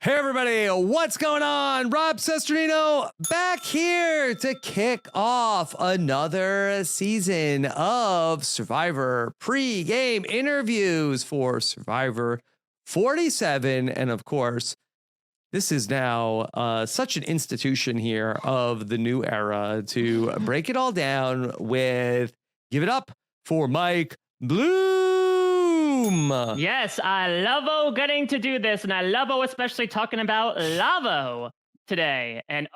Hey everybody, what's going on? Rob Sesternino back here to kick off another season of Survivor pre-game interviews for Survivor 47. And of course, this is now such an institution here of the new era to break it all down with Give It Up for Mike Bloom. Yes, I love getting to do this, and I love especially talking about Lavo today. And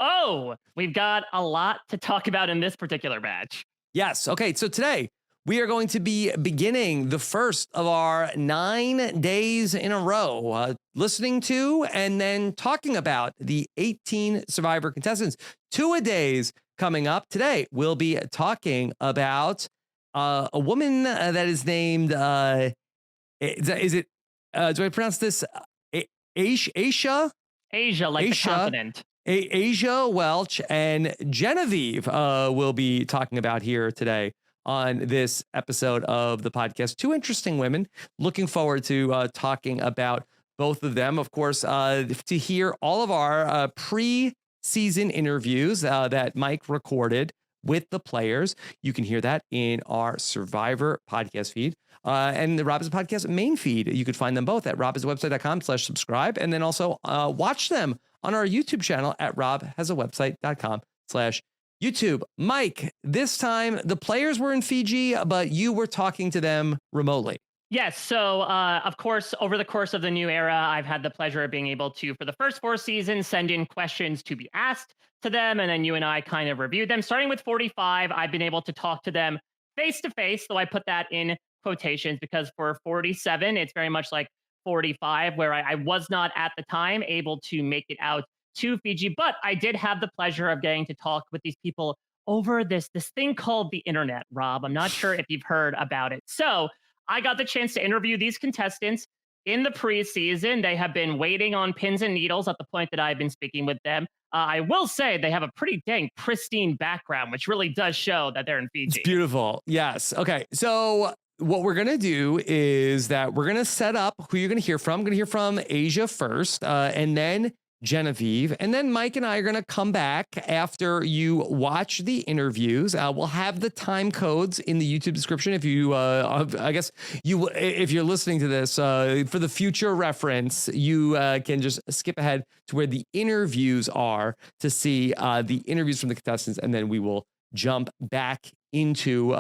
we've got a lot to talk about in this particular match. Yes. Okay. So today we are going to be beginning the first of our 9 days in a row, listening to and then talking about the 18 Survivor contestants. 2-a-days coming up today. We'll be talking about a woman that is named. Is it? Do I pronounce this? Aysha? Asia, like the continent. Aysha Welch and Genevieve will be talking about here today on this episode of the podcast. Two interesting women. Looking forward to talking about both of them. Of course, to hear all of our pre-season interviews that Mike recorded with the players. You can hear that in our Survivor podcast feed and the Rob Has a Podcast main feed. You could find them both at robhasawebsite.com/subscribe and then also watch them on our YouTube channel at robhasawebsite.com/YouTube. Mike, this time the players were in Fiji, but you were talking to them remotely. Yes. So, of course, over the course of the new era, I've had the pleasure of being able to, for the first 4 seasons, send in questions to be asked to them. And then you and I kind of reviewed them. Starting with 45, I've been able to talk to them face to face, though I put that in quotations because for 47, it's very much like 45, where I was not at the time able to make it out to Fiji. But I did have the pleasure of getting to talk with these people over this thing called the internet, Rob. I'm not sure if you've heard about it. So I got the chance to interview these contestants in the preseason. They have been waiting on pins and needles at the point that I've been speaking with them. I will say they have a pretty dang pristine background, which really does show that they're in Fiji. It's beautiful. Yes. Okay. So what we're going to do is that we're going to set up who you're going to hear from. I'm going to hear from Asia first, and then Genevieve, and then Mike and I are going to come back after you watch the interviews. We'll have the time codes in the YouTube description. If you, I guess you, if you're listening to this for the future reference, you can just skip ahead to where the interviews are to see the interviews from the contestants, and then we will jump back into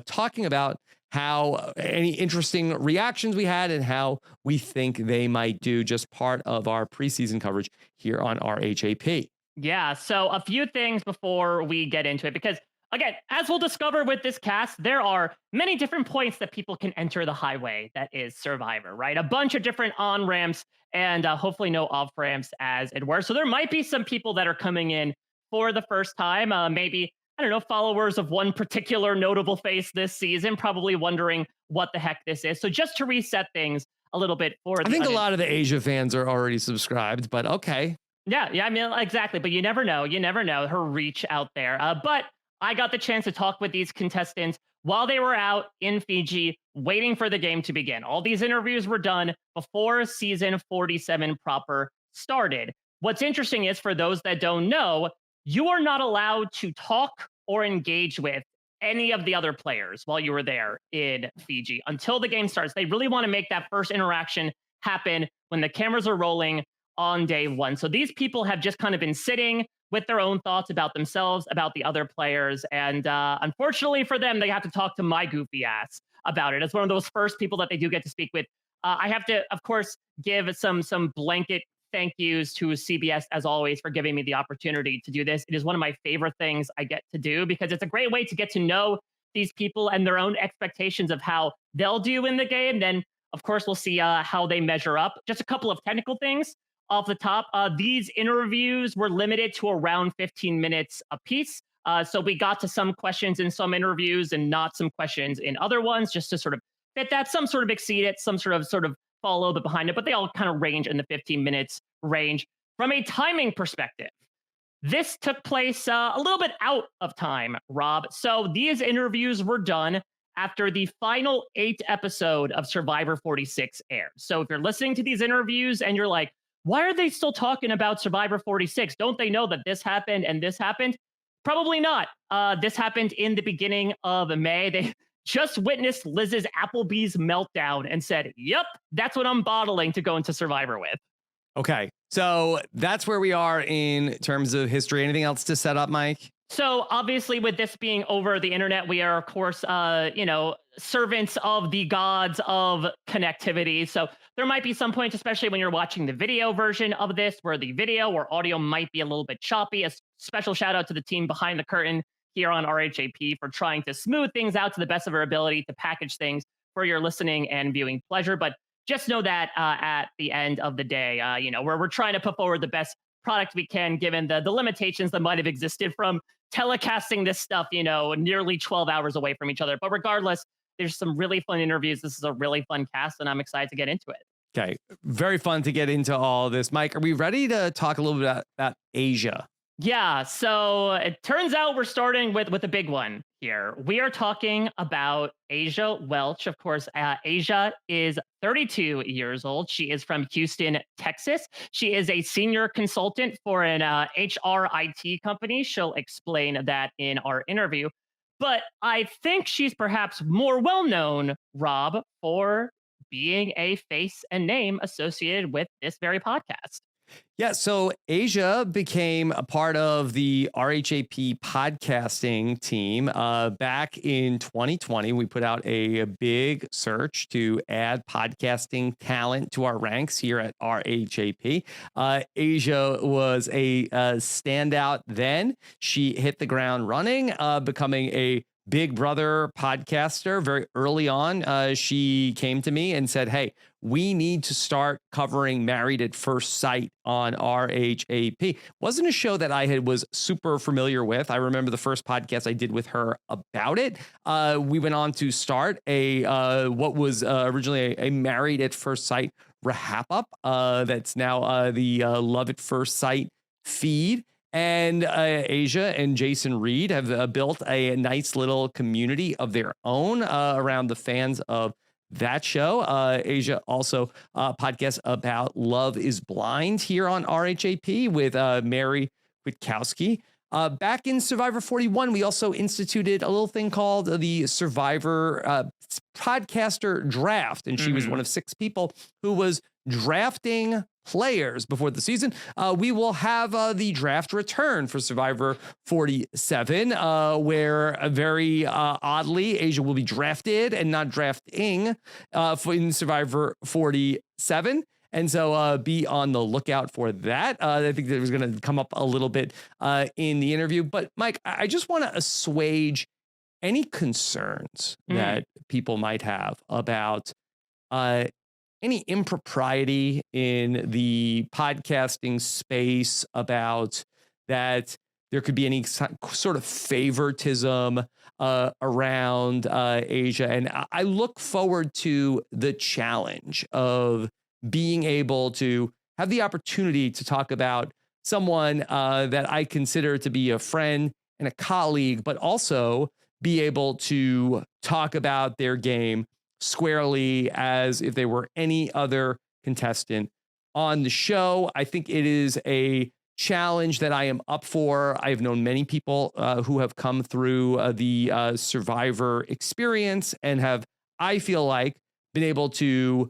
talking about how any interesting reactions we had and how we think they might do, just part of our preseason coverage here on RHAP. Yeah, so a few things before we get into it, because again, as we'll discover with this cast, there are many different points that people can enter the highway that is Survivor, right? A bunch of different on-ramps and hopefully no off-ramps, as it were. So there might be some people that are coming in for the first time, maybe, I don't know, followers of one particular notable face this season, probably wondering what the heck this is. So just to reset things a little bit for I think a lot of the Asia fans are already subscribed, but okay. Yeah, I mean, exactly. But you never know. You never know her reach out there. But I got the chance to talk with these contestants while they were out in Fiji waiting for the game to begin. All these interviews were done before season 47 proper started. What's interesting is, for those that don't know, you are not allowed to talk or engage with any of the other players while you were there in Fiji until the game starts. They really want to make that first interaction happen when the cameras are rolling on day 1. So these people have just kind of been sitting with their own thoughts about themselves, about the other players. And unfortunately for them, they have to talk to my goofy ass about it. It's one of those first people that they do get to speak with. I have to, of course, give some blanket thank yous to CBS, as always, for giving me the opportunity to do this. It is one of my favorite things I get to do because it's a great way to get to know these people and their own expectations of how they'll do in the game. Then, of course, we'll see how they measure up. Just a couple of technical things off the top. These interviews were limited to around 15 minutes apiece. So we got to some questions in some interviews and not some questions in other ones, just to sort of fit that. Some sort of exceed it, some sort of fall a little bit behind it, but they all kind of range in the 15 minutes range. From a timing perspective, this took place a little bit out of time, Rob. So these interviews were done after the final 8th episode of Survivor 46 aired. So if you're listening to these interviews and you're like, why are they still talking about Survivor 46? Don't they know that this happened and this happened? Probably not. This happened in the beginning of May. They just witnessed Liz's Applebee's meltdown and said, yep, that's what I'm bottling to go into Survivor with. Okay. So that's where we are in terms of history. Anything else to set up, Mike? So obviously, with this being over the internet, we are, of course, servants of the gods of connectivity. So there might be some points, especially when you're watching the video version of this, where the video or audio might be a little bit choppy. A special shout out to the team behind the curtain here on RHAP for trying to smooth things out to the best of our ability to package things for your listening and viewing pleasure. But just know that at the end of the day, we're trying to put forward the best product we can, given the limitations that might have existed from telecasting this stuff, nearly 12 hours away from each other. But regardless, there's some really fun interviews. This is a really fun cast, and I'm excited to get into it. Okay. Very fun to get into all this. Mike, are we ready to talk a little bit about Aysha? Yeah, so it turns out we're starting with a big one here. We are talking about Aysha Welch. Of course, Aysha is 32 years old. She is from Houston, Texas. She is a senior consultant for an HRIT company. She'll explain that in our interview. But I think she's perhaps more well known, Rob, for being a face and name associated with this very podcast. Yeah, so Aysha became a part of the RHAP podcasting team back in 2020. We put out a big search to add podcasting talent to our ranks here at RHAP. Aysha was a standout then. She hit the ground running, becoming a Big Brother podcaster very early on. She came to me and said, hey, we need to start covering Married at First Sight on RHAP. Wasn't a show that I was super familiar with. I remember the first podcast I did with her about it. We went on to start what was originally a Married at First Sight RHAP up. That's now the Love at First Sight feed. And Aysha and Jason Reed have built a nice little community of their own around the fans of that show. Aysha also podcasts about Love is Blind here on RHAP with Mary Witkowski. Back in Survivor 41, we also instituted a little thing called the Survivor Podcaster Draft. And she was one of 6 people who was drafting players before the season. We will have the draft return for Survivor 47, where very oddly, Aysha will be drafted and not drafting in Survivor 47. And so be on the lookout for that. I think that was going to come up a little bit in the interview. But Mike, I just want to assuage any concerns that people might have about any impropriety in the podcasting space, about that there could be any sort of favoritism around Aysha. And I look forward to the challenge of being able to have the opportunity to talk about someone that I consider to be a friend and a colleague, but also be able to talk about their game squarely as if they were any other contestant on the show. I think it is a challenge that I am up for. I have known many people who have come through the Survivor experience and have, I feel like, been able to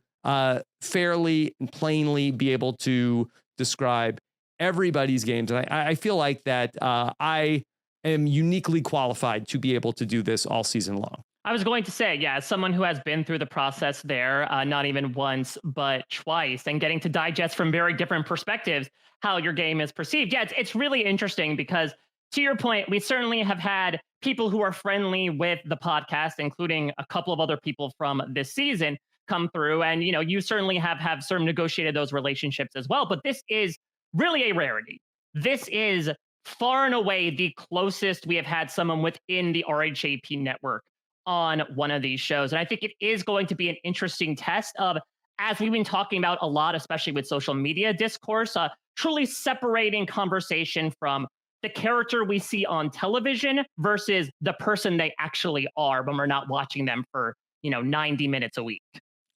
fairly and plainly be able to describe everybody's games. And I feel like that I am uniquely qualified to be able to do this all season long. I was going to say, yeah, as someone who has been through the process there, not even once, but twice, and getting to digest from very different perspectives how your game is perceived. Yeah, it's really interesting because, to your point, we certainly have had people who are friendly with the podcast, including a couple of other people from this season, come through. And, you certainly have sort of negotiated those relationships as well. But this is really a rarity. This is far and away the closest we have had someone within the RHAP network on one of these shows. And I think it is going to be an interesting test of, as we've been talking about a lot, especially with social media discourse, truly separating conversation from the character we see on television versus the person they actually are when we're not watching them for, 90 minutes a week.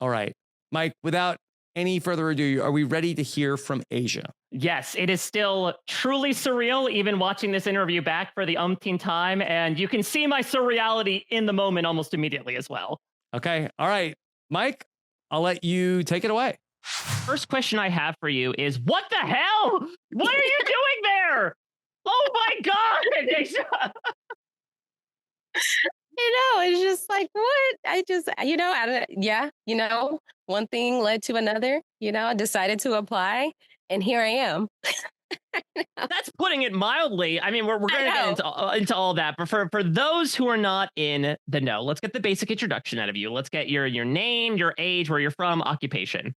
All right, Mike, without any further ado, are we ready to hear from Aysha? Yes, it is still truly surreal, even watching this interview back for the umpteenth time. And you can see my surreality in the moment almost immediately as well. Okay. All right. Mike, I'll let you take it away. First question I have for you is, what the hell? What are you doing there? Oh my God, Aysha. It's just like, what? I just, yeah, one thing led to another, I decided to apply and here I am. That's putting it mildly. I mean, we're going to get into all that, but for those who are not in the know, let's get the basic introduction out of you. Let's get your name, your age, where you're from, occupation.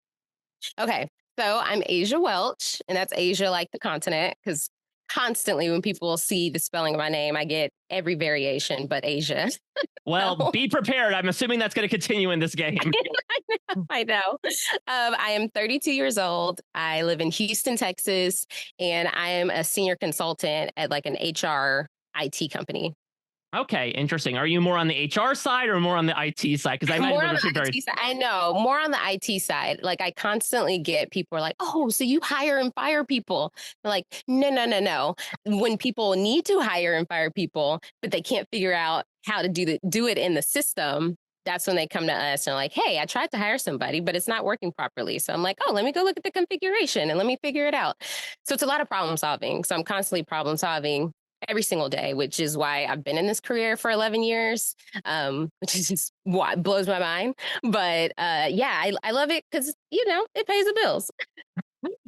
Okay. So I'm Aysha Welch, and that's Asia like the continent, because constantly when people see the spelling of my name, I get every variation but Asia. Well, be prepared. I'm assuming that's going to continue in this game. I know. I am 32 years old. I live in Houston, Texas, and I am a senior consultant at like an HR IT company. Okay, interesting. Are you more on the HR side or more on the IT side? Because I More imagine on those are the very. IT side. I know, more on the IT side. Like I constantly get people are like, "Oh, so you hire and fire people?" I'm like, no, no, no, no. When people need to hire and fire people, but they can't figure out how to do it in the system, that's when they come to us and are like, "Hey, I tried to hire somebody, but it's not working properly." So I'm like, "Oh, let me go look at the configuration and let me figure it out." So it's a lot of problem solving. So I'm constantly problem solving every single day, which is why I've been in this career for 11 years, which is just what blows my mind. But yeah, I love it because, it pays the bills.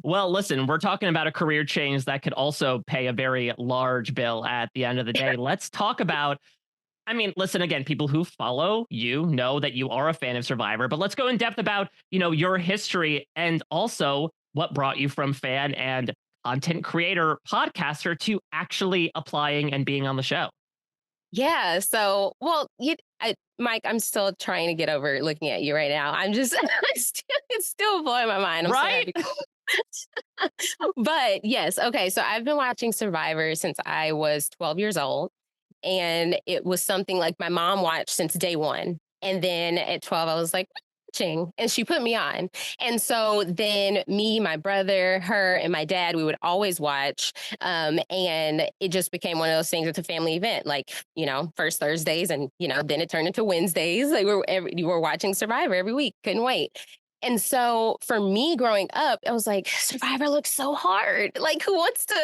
Well, listen, we're talking about a career change that could also pay a very large bill at the end of the day. Let's talk about. I mean, listen, again, people who follow you know that you are a fan of Survivor, but let's go in depth about, your history and also what brought you from fan and content creator, podcaster to actually applying and being on the show. Yeah. So, well, Mike, I'm still trying to get over looking at you right now. I'm just, it's still blowing my mind. I'm Right? so happy. But yes. Okay. So I've been watching Survivor since I was 12 years old. And it was something like my mom watched since day one. And then at 12, I was like, watching, and she put me on. And so then me, my brother, her, and my dad, we would always watch. And it just became one of those things. It's a family event, like, first Thursdays, and, then it turned into Wednesdays. Like you were watching Survivor every week. Couldn't wait. And so for me growing up, I was like, Survivor looks so hard. Like who wants to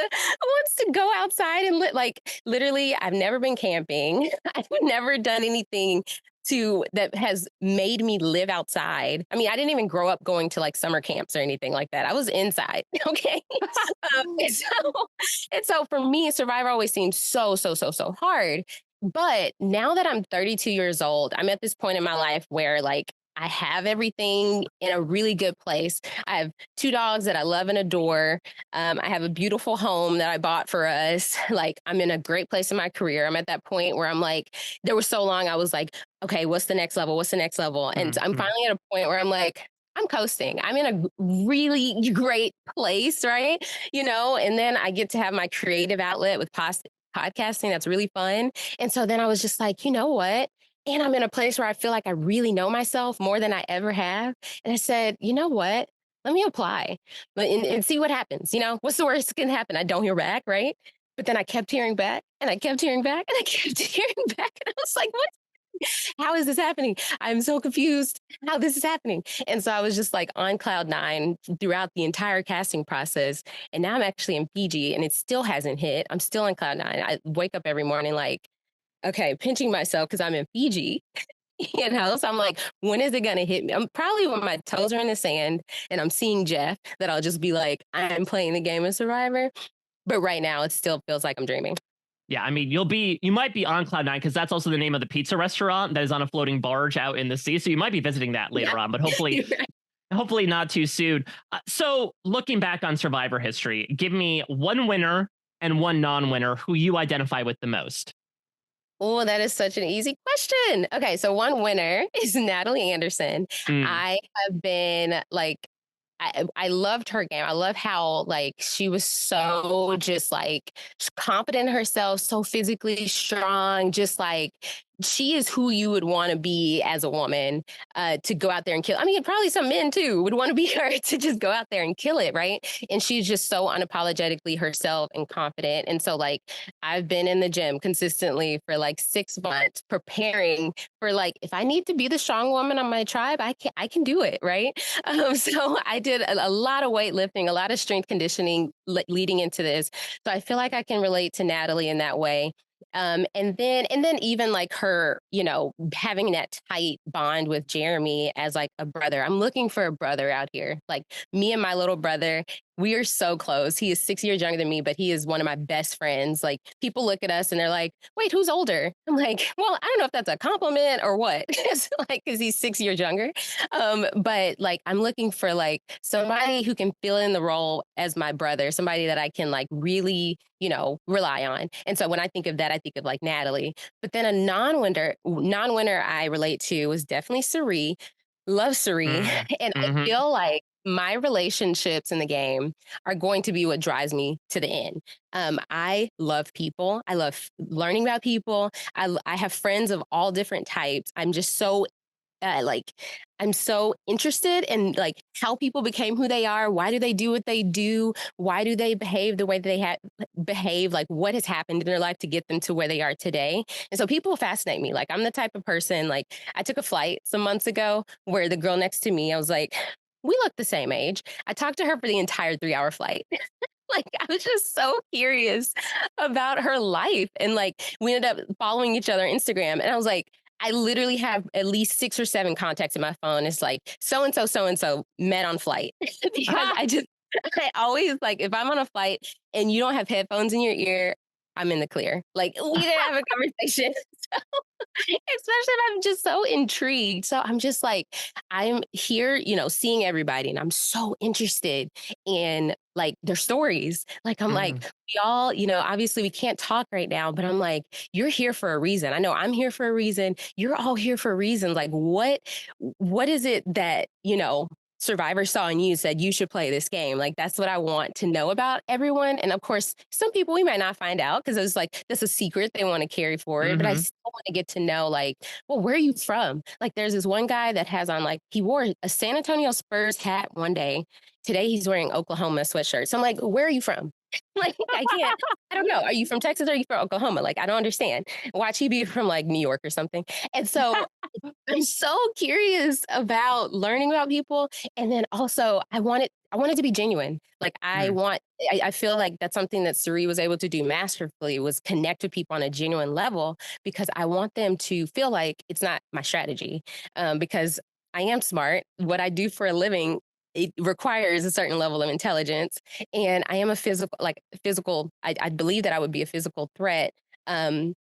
go outside and like literally I've never been camping. I've never done anything that has made me live outside. I mean, I didn't even grow up going to like summer camps or anything like that. I was inside. Okay. And so for me, Survivor always seemed so, so, so, so hard. But now that I'm 32 years old, I'm at this point in my life where like I have everything in a really good place. I have 2 dogs that I love and adore. I have a beautiful home that I bought for us. Like I'm in a great place in my career. I'm at that point where I'm like, there was so long I was like, okay, what's the next level? What's the next level? And I'm finally at a point where I'm like, I'm coasting. I'm in a really great place, right? And then I get to have my creative outlet with podcasting. That's really fun. And so then I was just like, you know what? And I'm in a place where I feel like I really know myself more than I ever have. And I said, you know what? Let me apply and see what happens. What's the worst that can happen? I don't hear back, right? But then I kept hearing back and I kept hearing back and I kept hearing back. And I was like, what? How is this happening? I'm so confused how this is happening. And so I was just like on cloud nine throughout the entire casting process. And now I'm actually in Fiji and it still hasn't hit. I'm still on cloud nine. I wake up every morning like, okay, pinching myself because I'm in Fiji, So I'm like, when is it going to hit me? I'm probably when my toes are in the sand and I'm seeing Jeff that I'll just be like, I'm playing the game of Survivor. But right now it still feels like I'm dreaming. Yeah, I mean, you might be on Cloud Nine because that's also the name of the pizza restaurant that is on a floating barge out in the sea. So you might be visiting that later on, but hopefully, hopefully not too soon. So looking back on Survivor history, give me one winner and one non-winner who you identify with the most. Oh, that is such an easy question. Okay, so one winner is Natalie Anderson. I have been like, I loved her game. I love how like she was so just like confident in herself, so physically strong, just like she is who you would want to be as a woman, to go out there and kill. I mean, probably some men too would want to be her to just go out there and kill it, right? And she's just so unapologetically herself and confident. And so, like, I've been in the gym consistently for like 6 months, preparing for, like, if I need to be the strong woman on my tribe, I can do it, right? So I did a lot of weightlifting, a lot of strength conditioning leading into this. So I feel like I can relate to Natalie in that way. And then even like her, having that tight bond with Jeremy as like a brother. I'm looking for a brother out here. Like, me and my little brother, we are so close. He is 6 years younger than me, but he is one of my best friends. Like, people look at us and they're like, wait, who's older? I'm like, well, I don't know if that's a compliment or what. It's like, cause he's 6 years younger. But like, I'm looking for like somebody who can fill in the role as my brother, somebody that I can like really, rely on. And so when I think of that, I think of like Natalie. But then a non-winner I relate to was definitely Suri. Love Suri. Mm. And I Hmm. feel like my relationships in the game are going to be what drives me to the end. I love people. I love learning about people. I have friends of all different types. I'm just so like, I'm so interested in like how people became who they are. Why do they do what they do? Why do they behave the way they behave? Like, what has happened in their life to get them to where they are today? And so people fascinate me. Like, I'm the type of person, like, I took a flight some months ago where the girl next to me, I was like, we look the same age. I talked to her for the entire 3 hour flight. Like, I was just so curious about her life. And like, we ended up following each other on Instagram. And I was like, I literally have at least 6 or 7 contacts in my phone. It's like, so and so met on flight. Because I always like, if I'm on a flight and you don't have headphones in your ear, I'm in the clear. Like, we didn't have a conversation. Especially if I'm just so intrigued. So I'm just like, I'm here, seeing everybody, and I'm so interested in like their stories. Like, I'm like, Hmm. we all, obviously we can't talk right now, but I'm like, you're here for a reason. I know I'm here for a reason. You're all here for a reason. Like, what is it that, Survivor saw in you, said you should play this game? Like, that's what I want to know about everyone. And of course, some people we might not find out because it's like that's a secret they want to carry forward. But I Hmm. still want to get to know, like, well, where are you from? Like, there's this one guy that has on, like, he wore a San Antonio Spurs hat one day. Today he's wearing Oklahoma sweatshirt. So I'm like, where are you from? Like, I don't know. Are you from Texas or are you from Oklahoma? Like, I don't understand. Watch, he be from like New York or something. And so I'm so curious about learning about people. And then also I want it to be genuine. Like, I feel like that's something that Suri was able to do masterfully, was connect with people on a genuine level, because I want them to feel like it's not my strategy. Because I am smart. What I do for a living, it requires a certain level of intelligence. And I am a physical, I believe that I would be a physical threat. Um,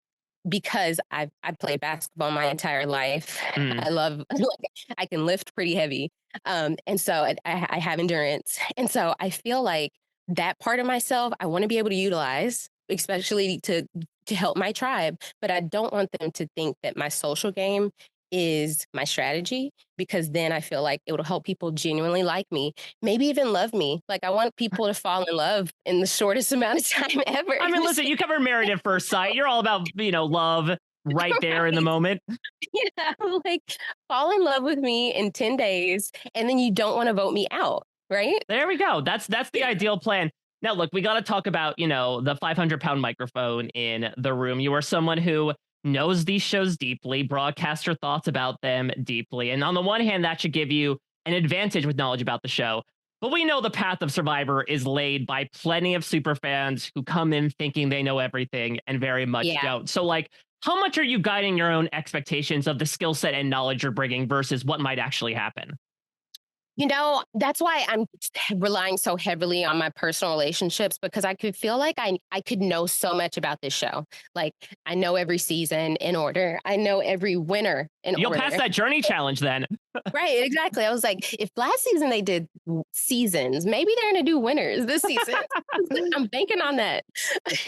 because I played basketball my entire life. Mm. I love like, I can lift pretty heavy. And so I have endurance. And so I feel like that part of myself I want to be able to utilize, especially to help my tribe. But I don't want them to think that my social game is my strategy, because then I feel like it will help people genuinely like me, maybe even love me. Like, I want people to fall in love in the shortest amount of time ever. I mean, listen, you cover Married at First Sight. You're all about, love right there in the Right. moment. Like, fall in love with me in 10 days, and then you don't want to vote me out, right? There we go. That's the ideal plan. Now, look, we got to talk about, the 500-pound microphone in the room. You are someone who knows these shows deeply, broadcasts your thoughts about them deeply. And on the one hand, that should give you an advantage with knowledge about the show. But we know the path of Survivor is laid by plenty of super fans who come in thinking they know everything and very much Yeah. don't. So, like, how much are you guiding your own expectations of the skill set and knowledge you're bringing versus what might actually happen? That's why I'm relying so heavily on my personal relationships, because I could feel like I could know so much about this show. Like, I know every season in order. I know every winner in You'll pass order. that journey challenge then. Right, exactly. I was like, if last season they did seasons, maybe they're going to do winners this season. I'm banking on that,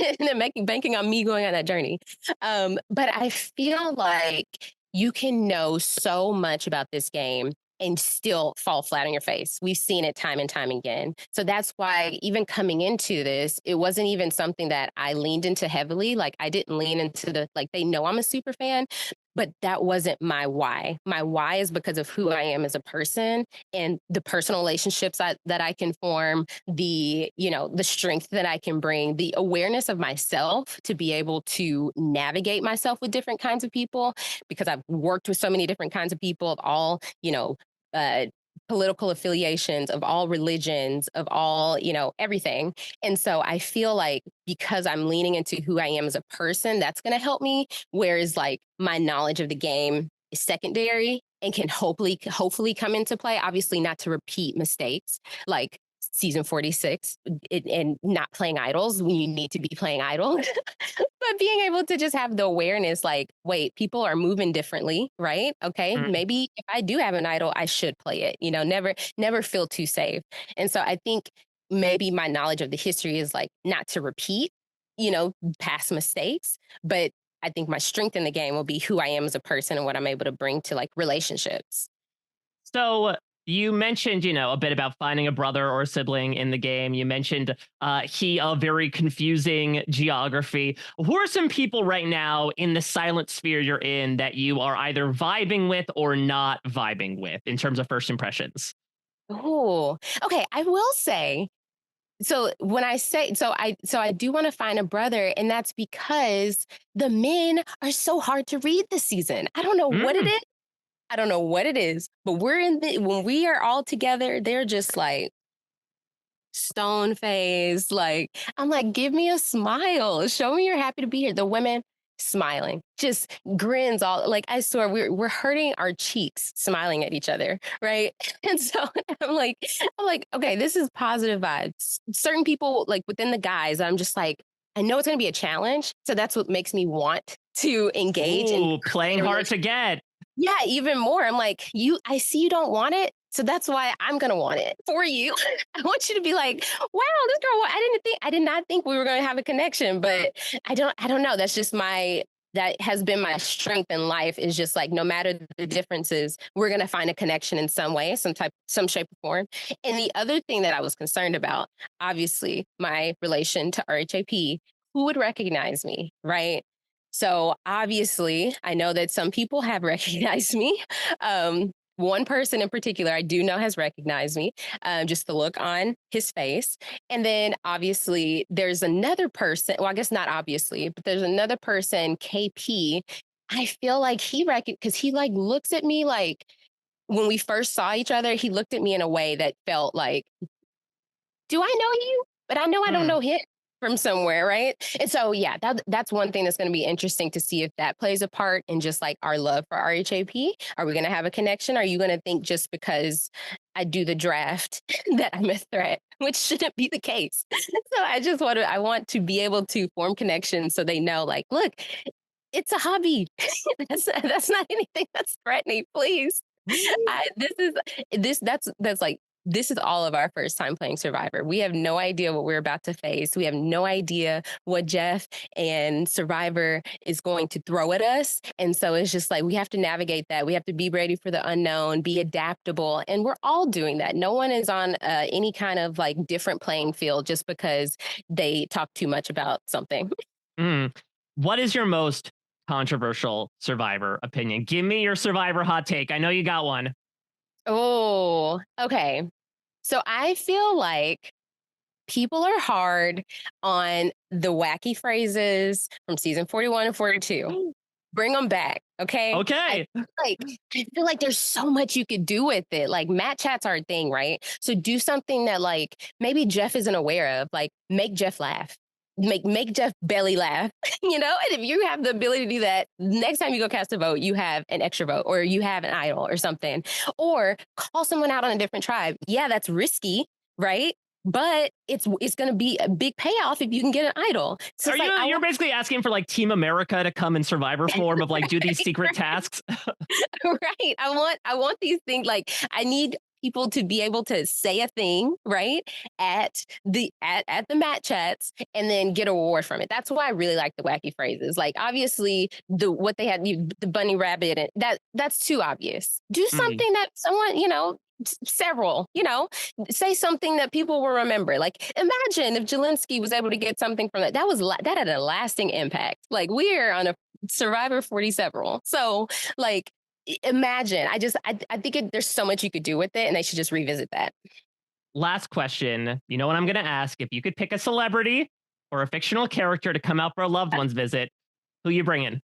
and then banking on me going on that journey. But I feel like you can know so much about this game and still fall flat on your face. We've seen it time and time again. So that's why even coming into this, it wasn't even something that I leaned into heavily. Like I didn't lean into like they know I'm a super fan, but that wasn't my why. My why is because of who I am as a person and the personal relationships that I can form, the strength that I can bring, the awareness of myself to be able to navigate myself with different kinds of people, because I've worked with so many different kinds of people of all, uh, political affiliations, of all religions, of all, everything. And so I feel like because I'm leaning into who I am as a person, that's going to help me. Whereas like my knowledge of the game is secondary and can hopefully come into play. Obviously, not to repeat mistakes like season 46 and not playing idols when you need to be playing idols. But being able to just have the awareness, like, wait, people are moving differently, right? Okay, Mm. maybe if I do have an idol, I should play it. Never feel too safe. And so I think maybe my knowledge of the history is like not to repeat, past mistakes, but I think my strength in the game will be who I am as a person and what I'm able to bring to like relationships. So you mentioned, a bit about finding a brother or a sibling in the game. You mentioned a very confusing geography. Who are some people right now in the silent sphere you're in that you are either vibing with or not vibing with in terms of first impressions? Oh, okay. I will say, so when I say I do want to find a brother, and that's because the men are so hard to read this season. I don't know what it Mm. is. I don't know what it is, but when we are all together, they're just like stone faced. Like, I'm like, give me a smile. Show me you're happy to be here. The women smiling, just grins all like I swear we're hurting our cheeks smiling at each other, right? And so I'm like, okay, this is positive vibes. Certain people like within the guys, I'm just like, I know it's gonna be a challenge. So that's what makes me want to engage and Ooh, playing create a hard to relationship. get. Yeah, even more. I'm like, I see you don't want it. So that's why I'm gonna want it for you. I want you to be like, wow, this girl, I did not think we were gonna have a connection, but I don't know. That's just that has been my strength in life is just like, no matter the differences, we're gonna find a connection in some way, some shape or form. And the other thing that I was concerned about, obviously, my relation to RHAP, who would recognize me, right? So obviously, I know that some people have recognized me. One person in particular, I do know has recognized me, just the look on his face. And then obviously, there's another person. Well, I guess not obviously, but there's another person, KP. I feel like because he like looks at me like when we first saw each other, he looked at me in a way that felt like, do I know you? But I know I don't Mm. know him from somewhere, right? And so, yeah, that's one thing that's going to be interesting to see if that plays a part in just like our love for RHAP. Are we going to have a connection? Are you going to think just because I do the draft that I'm a threat, which shouldn't be the case? So I want to be able to form connections so they know, like, look, it's a hobby. That's not anything that's threatening. Please, I, this is that's like this is all of our first time playing Survivor. We have no idea what we're about to face. We have no idea what Jeff and Survivor is going to throw at us. And so it's just like we have to navigate that. We have to be ready for the unknown, be adaptable. And we're all doing that. No one is on any kind of like different playing field just because they talk too much about something. Mm. What is your most controversial Survivor opinion? Give me your Survivor hot take. I know you got one. Oh, okay. So I feel like people are hard on the wacky phrases from season 41 and 42. Bring them back, okay? Okay. I feel like there's so much you could do with it. Like Matt chats are a thing, right? So do something that like maybe Jeff isn't aware of. Like make Jeff laugh. Make Jeff belly laugh, And if you have the ability to do that, next time you go cast a vote, you have an extra vote, or you have an idol, or something, or call someone out on a different tribe. Yeah, that's risky, right? But it's going to be a big payoff if you can get an idol. So Are it's like you're basically asking for like Team America to come in Survivor form of like do these secret tasks? right. I want these things like I need people to be able to say a thing, right, at the mat chats and then get a reward from it. That's why I really like the wacky phrases. Like obviously what they had, the bunny rabbit, and that's too obvious. Do something that someone, several, say something that people will remember. Like imagine if Jelinski was able to get something from that. That had a lasting impact. Like we're on a Survivor 40 several. So like imagine. I think there's so much you could do with it, and they should just revisit that. Last question. You know what I'm going to ask? If you could pick a celebrity or a fictional character to come out for a loved one's visit, who you bringing?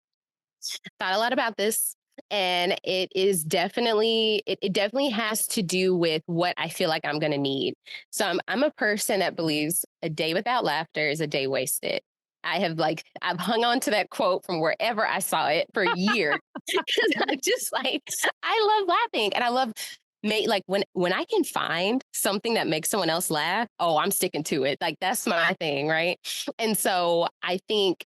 Thought a lot about this. And it is definitely, it definitely has to do with what I feel like I'm going to need. So I'm a person that believes a day without laughter is a day wasted. I've hung on to that quote from wherever I saw it for years. Because I'm just like, I love laughing, and I love like when I can find something that makes someone else laugh, oh, I'm sticking to it. Like that's my thing, right? And so I think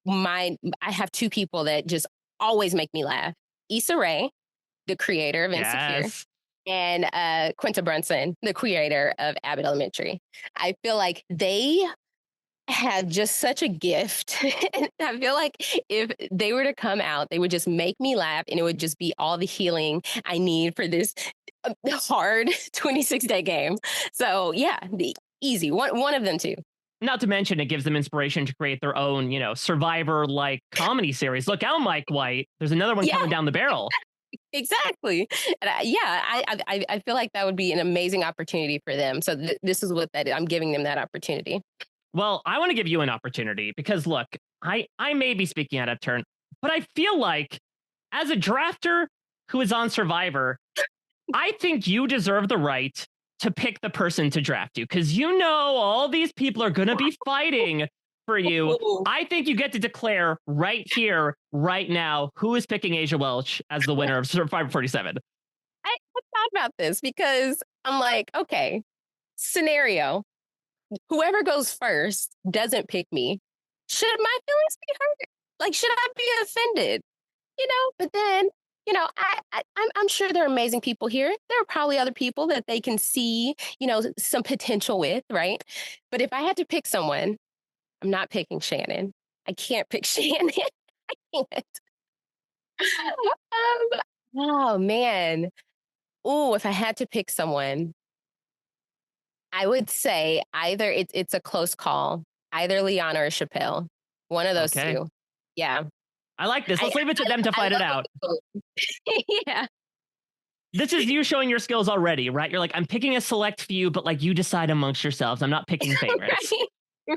I have two people that just always make me laugh. Issa Rae, the creator of Insecure, Yes. and Quinta Brunson, the creator of Abbott Elementary. I feel like they had just such a gift. And I feel like if they were to come out, they would just make me laugh, and it would just be all the healing I need for this hard 26-day game. So yeah, the easy one of them too. Not to mention, it gives them inspiration to create their own, Survivor-like comedy series. Look out, Mike White. There's another one coming down the barrel. Exactly. And I feel like that would be an amazing opportunity for them. So this is what I'm giving them that opportunity. Well, I want to give you an opportunity because, look, I may be speaking out of turn, but I feel like as a drafter who is on Survivor, I think you deserve the right to pick the person to draft you, because all these people are going to be fighting for you. I think you get to declare right here, right now, who is picking Aysha Welch as the winner of Survivor 47. I thought about this because I'm like, okay, scenario. Whoever goes first doesn't pick me. Should my feelings be hurt? Like, should I be offended? But then, I'm sure there are amazing people here. There are probably other people that they can see, some potential with, right? But if I had to pick someone, I'm not picking Shannon. I can't pick Shannon. I can't. Oh man. Oh, if I had to pick someone, I would say either it's a close call, either Liana or Chappelle. One of those two. Yeah. I like this. Let's leave it to them to fight it out. Yeah. This is you showing your skills already, right? You're like, I'm picking a select few, but like you decide amongst yourselves. I'm not picking favorites.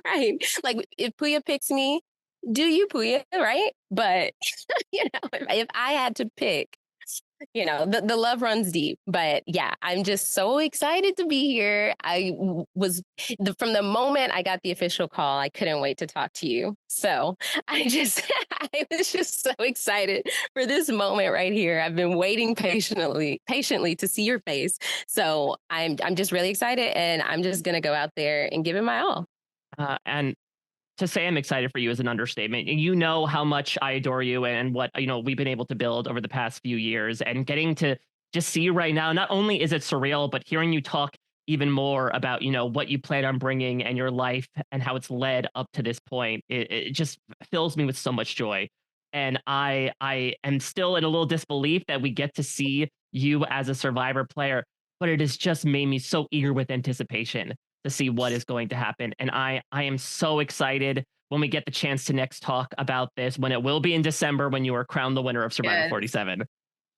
Right. Like if Puya picks me, do you, Puya, right? But if I had to pick, the love runs deep. But yeah, I'm just so excited to be here. From the moment I got the official call, I couldn't wait to talk to you. So I was just so excited for this moment right here. I've been waiting patiently to see your face. So I'm just really excited, and I'm just going to go out there and give it my all. And to say I'm excited for you is an understatement. You know how much I adore you and what we've been able to build over the past few years, and getting to just see you right now. Not only is it surreal, but hearing you talk even more about what you plan on bringing and your life and how it's led up to this point, it just fills me with so much joy. And I am still in a little disbelief that we get to see you as a Survivor player, but it has just made me so eager with anticipation to see what is going to happen. And I am so excited when we get the chance to next talk about this, when it will be in December, when you are crowned the winner of Survivor 47.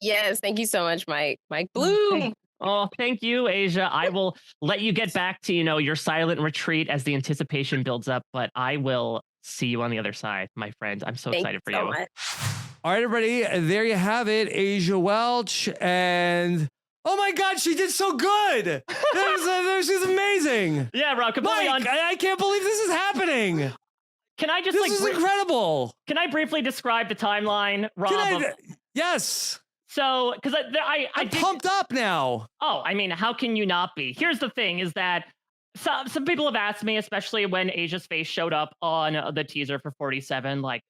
Yes, thank you so much, Mike. Mike Bloom. Oh, thank you, Aysha. I will let you get back to, your silent retreat as the anticipation builds up, but I will see you on the other side, my friend. I'm so excited for you. Much. All right, everybody, there you have it, Aysha Welch, and oh my God, she did so good. She's amazing. Yeah, Rob, completely Mike, I can't believe this is happening. Can I just this is incredible. Can I briefly describe the timeline, Rob? Yes. So, because I'm pumped up now. Oh, I mean, how can you not be? Here's the thing: is that some people have asked me, especially when Aysha's face showed up on the teaser for 47, like,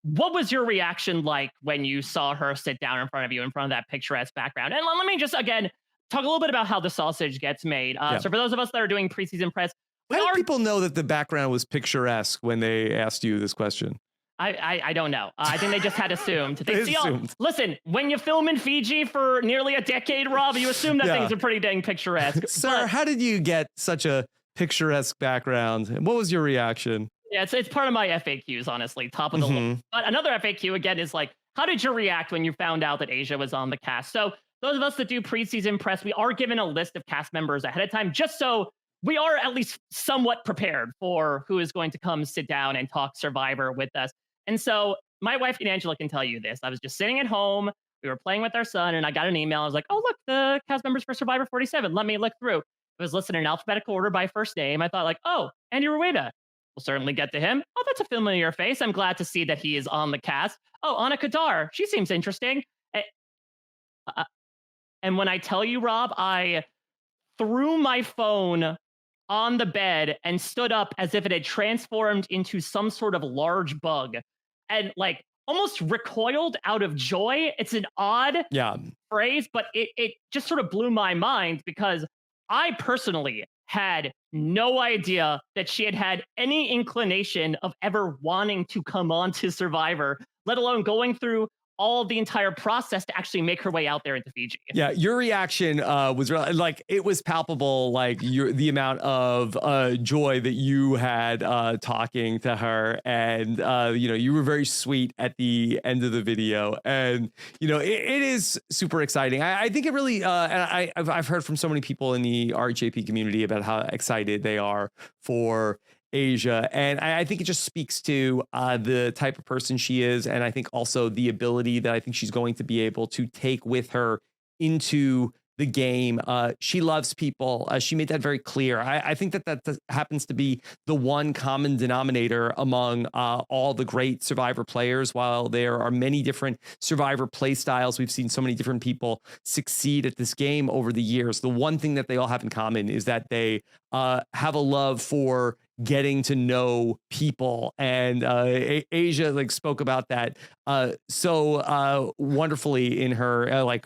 what was your reaction like when you saw her sit down in front of you, in front of that picturesque background? And let me just, again, talk a little bit about how the sausage gets made. So for those of us that are doing preseason press, how did people know that the background was picturesque when they asked you this question? I don't know. I think they just had assumed. They assumed. Listen, when you film in Fiji for nearly a decade, Rob, you assume that things are pretty dang picturesque. Sir, how did you get such a picturesque background? What was your reaction? Yeah, it's part of my FAQs, honestly, top of the list. But another FAQ, again, is like, how did you react when you found out that Aysha was on the cast? So those of us that do preseason press, we are given a list of cast members ahead of time, just so we are at least somewhat prepared for who is going to come sit down and talk Survivor with us. And so my wife and Angela can tell you this. I was just sitting at home. We were playing with our son, and I got an email. I was like, oh, look, the cast members for Survivor 47. Let me look through. I was listed in alphabetical order by first name. I thought, like, oh, Andy Rueda. We'll certainly get to him. Oh, that's a familiar face. I'm glad to see that he is on the cast. Oh, Anna Kadar. She seems interesting. And when I tell you, Rob, I threw my phone on the bed and stood up as if it had transformed into some sort of large bug and like almost recoiled out of joy. It's an odd phrase, but it just sort of blew my mind because I personally had no idea that she had any inclination of ever wanting to come on to Survivor, let alone going through all the entire process to actually make her way out there into Fiji. Yeah, your reaction was really, like, it was palpable, like the amount of joy that you had talking to her, and you were very sweet at the end of the video, and it is super exciting. I think it really, and I've heard from so many people in the RHAP community about how excited they are for Aysha, and I think it just speaks to the type of person she is, and I think also the ability that I think she's going to be able to take with her into the game. She loves people. She made that very clear. I think that happens to be the one common denominator among all the great Survivor players. While there are many different Survivor play styles, we've seen so many different people succeed at this game over the years. The one thing that they all have in common is that they have a love for getting to know people, and Aysha spoke about that so wonderfully in her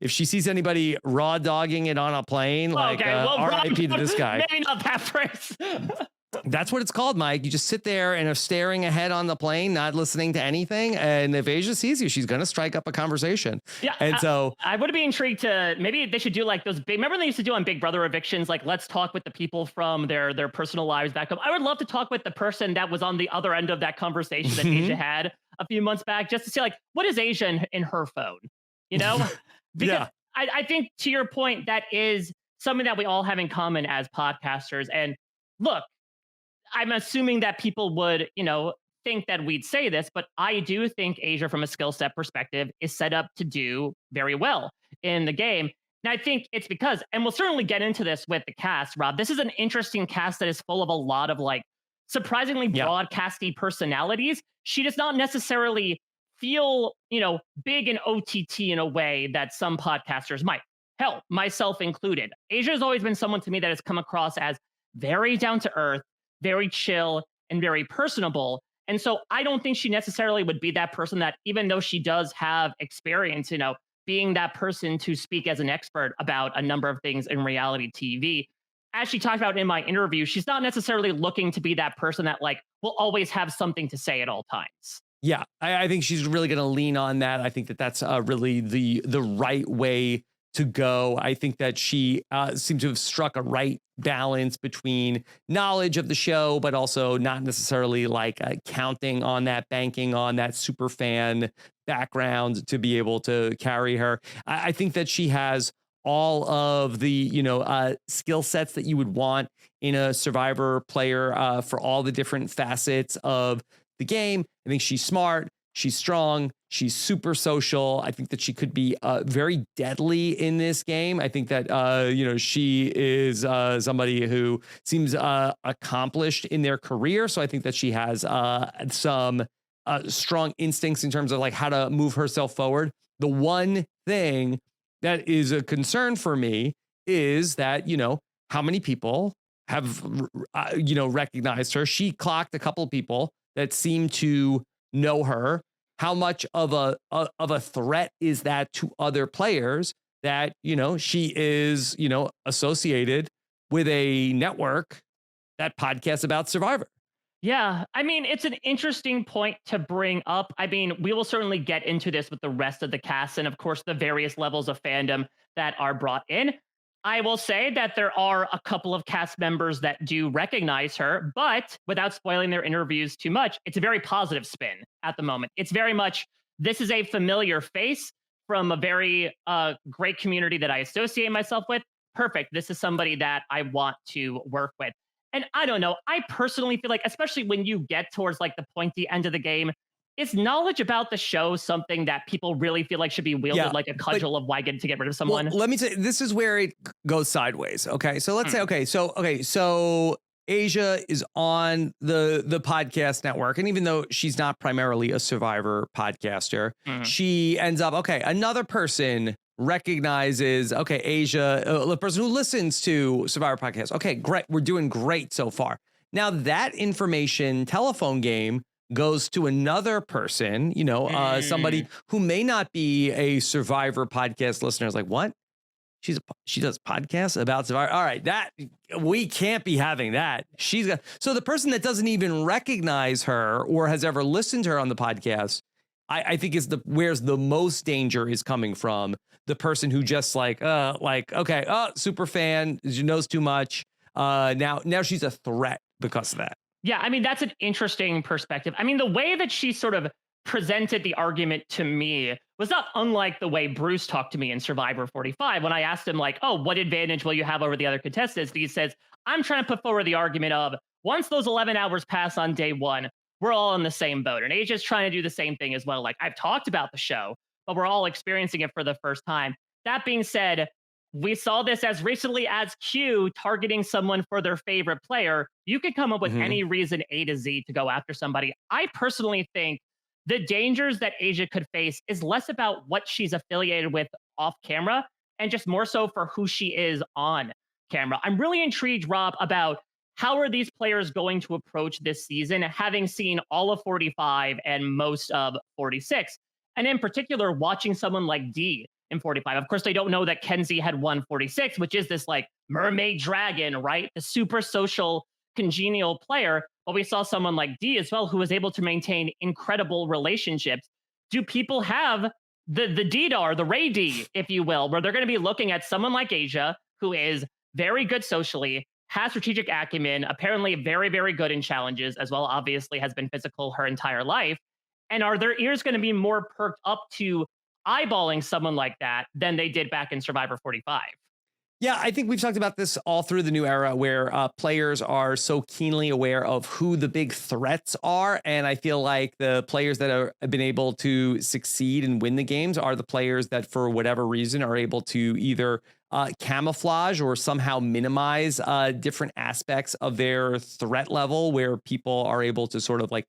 if she sees anybody raw dogging it on a plane, RIP to this guy. Maybe not that phrase. That's what it's called, Mike. You just sit there and are staring ahead on the plane, not listening to anything. And if Aysha sees you, she's going to strike up a conversation. Yeah. And so I would be intrigued to, maybe they should do like those big, remember they used to do on Big Brother evictions, like let's talk with the people from their personal lives back up. I would love to talk with the person that was on the other end of that conversation that Aysha had a few months back, just to see what is Aysha in her phone, Because I think to your point, that is something that we all have in common as podcasters. And look, I'm assuming that people would, think that we'd say this, but I do think Aysha, from a skill set perspective, is set up to do very well in the game. And I think it's because, and we'll certainly get into this with the cast, Rob, this is an interesting cast that is full of a lot of surprisingly broadcasty personalities. She does not necessarily feel, big in OTT in a way that some podcasters might. Hell, myself included. Aysha has always been someone to me that has come across as very down to earth, very chill, and very personable. And so I don't think she necessarily would be that person that, even though she does have experience, being that person to speak as an expert about a number of things in reality TV. As she talked about in my interview, she's not necessarily looking to be that person that will always have something to say at all times. Yeah, I think she's really going to lean on that. I think that that's really the right way to go. I think that she seemed to have struck a right balance between knowledge of the show, but also not necessarily counting on that, banking on that super fan background to be able to carry her. I think that she has all of the skill sets that you would want in a Survivor player for all the different facets of the game. I think she's smart. She's strong. She's super social. I think that she could be very deadly in this game. I think that, she is somebody who seems accomplished in their career. So I think that she has some strong instincts in terms of how to move herself forward. The one thing that is a concern for me is that, how many people have, recognized her. She clocked a couple of people that seem to know her. How much of a threat is that to other players? that, she is, associated with a network that podcasts about Survivor. Yeah, I mean, it's an interesting point to bring up. I mean, we will certainly get into this with the rest of the cast and, of course, the various levels of fandom that are brought in. I will say that there are a couple of cast members that do recognize her, but without spoiling their interviews too much, it's a very positive spin at the moment. It's very much, this is a familiar face from a very great community that I associate myself with. Perfect. This is somebody that I want to work with. And I don't know, I personally feel like, especially when you get towards like the pointy end of the game, is knowledge about the show something that people really feel like should be wielded like a cudgel of why get to get rid of someone? Well, let me say, this is where it goes sideways. Okay. So let's say, so Aysha is on the podcast network. And even though she's not primarily a Survivor podcaster, she ends up, another person recognizes, Aysha, the person who listens to Survivor podcast. Okay, great. We're doing great so far. Now that information telephone game goes to another person, somebody who may not be a Survivor podcast listener is like, what? She does podcasts about Survivor. All right, that we can't be having that. So the person that doesn't even recognize her or has ever listened to her on the podcast, I think is where's the most danger is coming from. The person who just super fan, she knows too much. Now she's a threat because of that. Yeah, I mean, that's an interesting perspective. I mean, the way that she sort of presented the argument to me was not unlike the way Bruce talked to me in Survivor 45 when I asked him, like, oh, what advantage will you have over the other contestants? He says, I'm trying to put forward the argument of once those 11 hours pass on day one, we're all in the same boat. And Aysha's trying to do the same thing as well. Like, I've talked about the show, but we're all experiencing it for the first time. That being said, we saw this as recently as Q targeting someone for their favorite player. You could come up with any reason A to Z to go after somebody. I personally think the dangers that Aysha could face is less about what she's affiliated with off camera and just more so for who she is on camera. I'm really intrigued, Rob, about how are these players going to approach this season, having seen all of 45 and most of 46, and in particular, watching someone like D in 45. Of course, they don't know that Kenzie had won 46, which is this like mermaid dragon, right? The super social, congenial player. But we saw someone like D as well, who was able to maintain incredible relationships. Do people have the DDAR, the Ray D, if you will, where they're going to be looking at someone like Aysha, who is very good socially, has strategic acumen, apparently very, very good in challenges as well, obviously has been physical her entire life. And are their ears going to be more perked up to eyeballing someone like that than they did back in Survivor 45? Yeah, I think we've talked about this all through the new era where players are so keenly aware of who the big threats are. And I feel like the players that have been able to succeed and win the games are the players that, for whatever reason, are able to either camouflage or somehow minimize different aspects of their threat level, where people are able to sort of like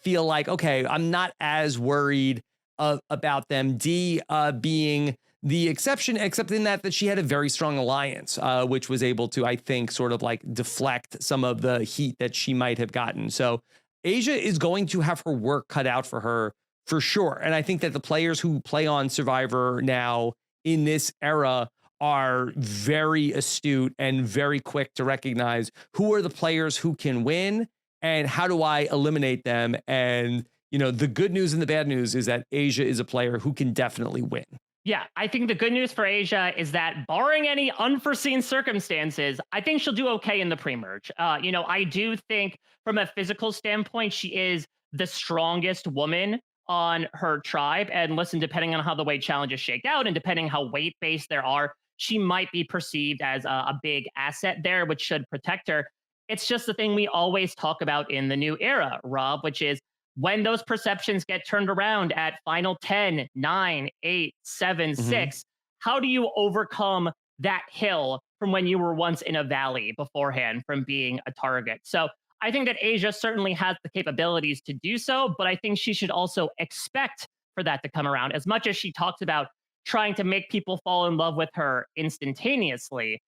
feel like, okay, I'm not as worried about them. D being the exception, except in that she had a very strong alliance, which was able to, I think, sort of like deflect some of the heat that she might have gotten. So Aysha is going to have her work cut out for her for sure. And I think that the players who play on Survivor now in this era are very astute and very quick to recognize who are the players who can win and how do I eliminate them. And, the good news and the bad news is that Aysha is a player who can definitely win. Yeah, I think the good news for Aysha is that barring any unforeseen circumstances, I think she'll do okay in the pre-merge. I do think from a physical standpoint, she is the strongest woman on her tribe. And listen, depending on how the weight challenges shake out and depending how weight-based there are, she might be perceived as a big asset there, which should protect her. It's just the thing we always talk about in the new era, Rob, which is when those perceptions get turned around at final 10, 9, 8, 7, 6, how do you overcome that hill from when you were once in a valley beforehand from being a target? So I think that Aysha certainly has the capabilities to do so, but I think she should also expect for that to come around. As much as she talks about trying to make people fall in love with her instantaneously,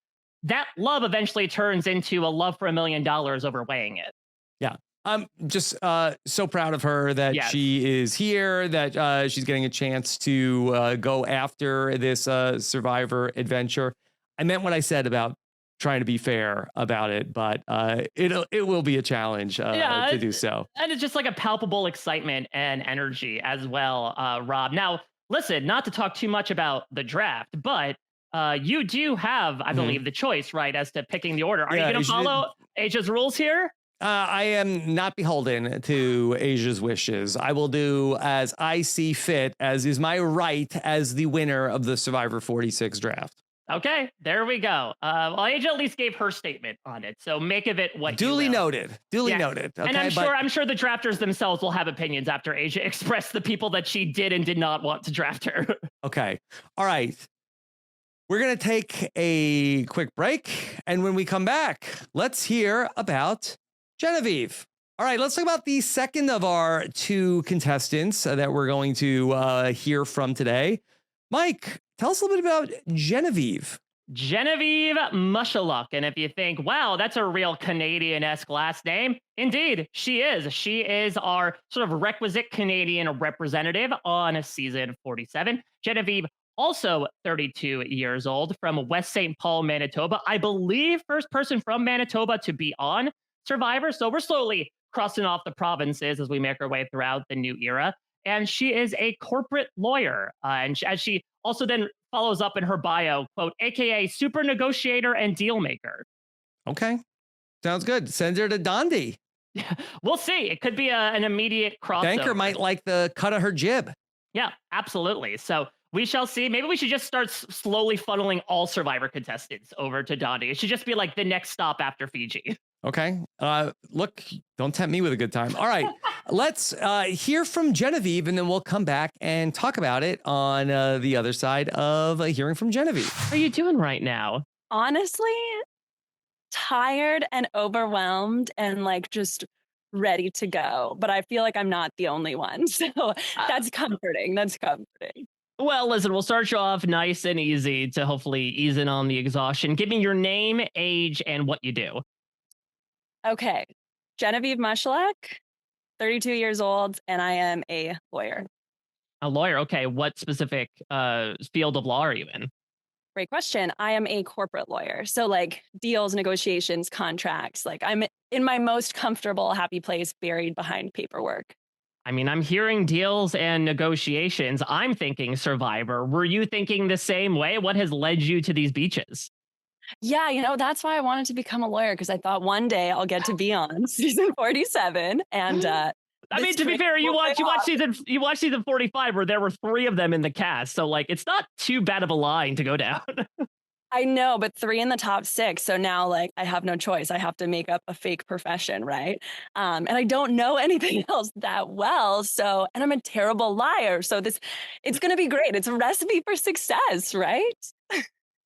that love eventually turns into a love for $1 million overweighing it. Yeah. I'm just so proud of her that Yes. she is here, that she's getting a chance to go after this Survivor adventure. I meant what I said about trying to be fair about it, but it will be a challenge Yeah, to do so. and it's just like a palpable excitement and energy as well, Rob. Now, listen, not to talk too much about the draft, but you do have, I Mhm. believe, the choice, right, as to picking the order. Are Yeah, you going to follow Asia's rules here? I am not beholden to Asia's wishes. I will do as I see fit, as is my right as the winner of the Survivor 46 draft. Okay, there we go. Well, Asia at least gave her statement on it, so make of it what Duly you will. noted. Duly Yeah. noted. Okay, And I'm sure the drafters themselves will have opinions after Asia expressed the people that she did and did not want to draft her. okay. All right. We're going to take a quick break. And when we come back, let's hear about Genevieve. All right, let's talk about the second of our two contestants that we're going to hear from today. Mike, tell us a little bit about Genevieve. Genevieve Mushaluk. And if you think, wow, that's a real Canadian-esque last name, indeed, she is. She is our sort of requisite Canadian representative on season 47. Genevieve, also 32 years old, from West St. Paul, Manitoba. I believe first person from Manitoba to be on Survivor. So we're slowly crossing off the provinces as we make our way throughout the new era. And she is a corporate lawyer. As she also then follows up in her bio, quote, AKA super negotiator and deal maker. Okay, sounds good. Send her to Dondi. We'll see. It could be an immediate crossover. Banker might like the cut of her jib. Yeah, absolutely. So we shall see. Maybe we should just start slowly funneling all Survivor contestants over to Dondi. It should just be like the next stop after Fiji. Okay. Look, don't tempt me with a good time. All right. Let's hear from Genevieve, and then we'll come back and talk about it on the other side of hearing from Genevieve. What are you doing right now? Honestly, tired and overwhelmed and like just ready to go. But I feel like I'm not the only one. So that's comforting. That's comforting. Well, listen, we'll start you off nice and easy to hopefully ease in on the exhaustion. Give me your name, age, and what you do. Okay. Genevieve Mushaluk, 32 years old, and I am a lawyer. A lawyer. Okay. What specific field of law are you in? Great question. I am a corporate lawyer. So like deals, negotiations, contracts, like I'm in my most comfortable, happy place buried behind paperwork. I mean, I'm hearing deals and negotiations. I'm thinking Survivor. Were you thinking the same way? What has led you to these beaches? Yeah, that's why I wanted to become a lawyer, because I thought one day I'll get to be on season 47. And I mean, to be fair, you watch season 45 where there were 3 of them in the cast. So like it's not too bad of a line to go down. I know, but 3 in the top 6. So now like I have no choice. I have to make up a fake profession, right? And I don't know anything else that well. So, and I'm a terrible liar. So it's going to be great. It's a recipe for success, right?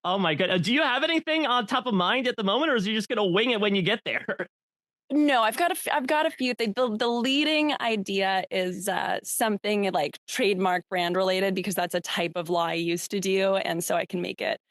Oh my god. Do you have anything on top of mind at the moment, or is you just going to wing it when you get there? No, I've got a few things. The leading idea is something like trademark brand related, because that's a type of law I used to do, and so I can make it.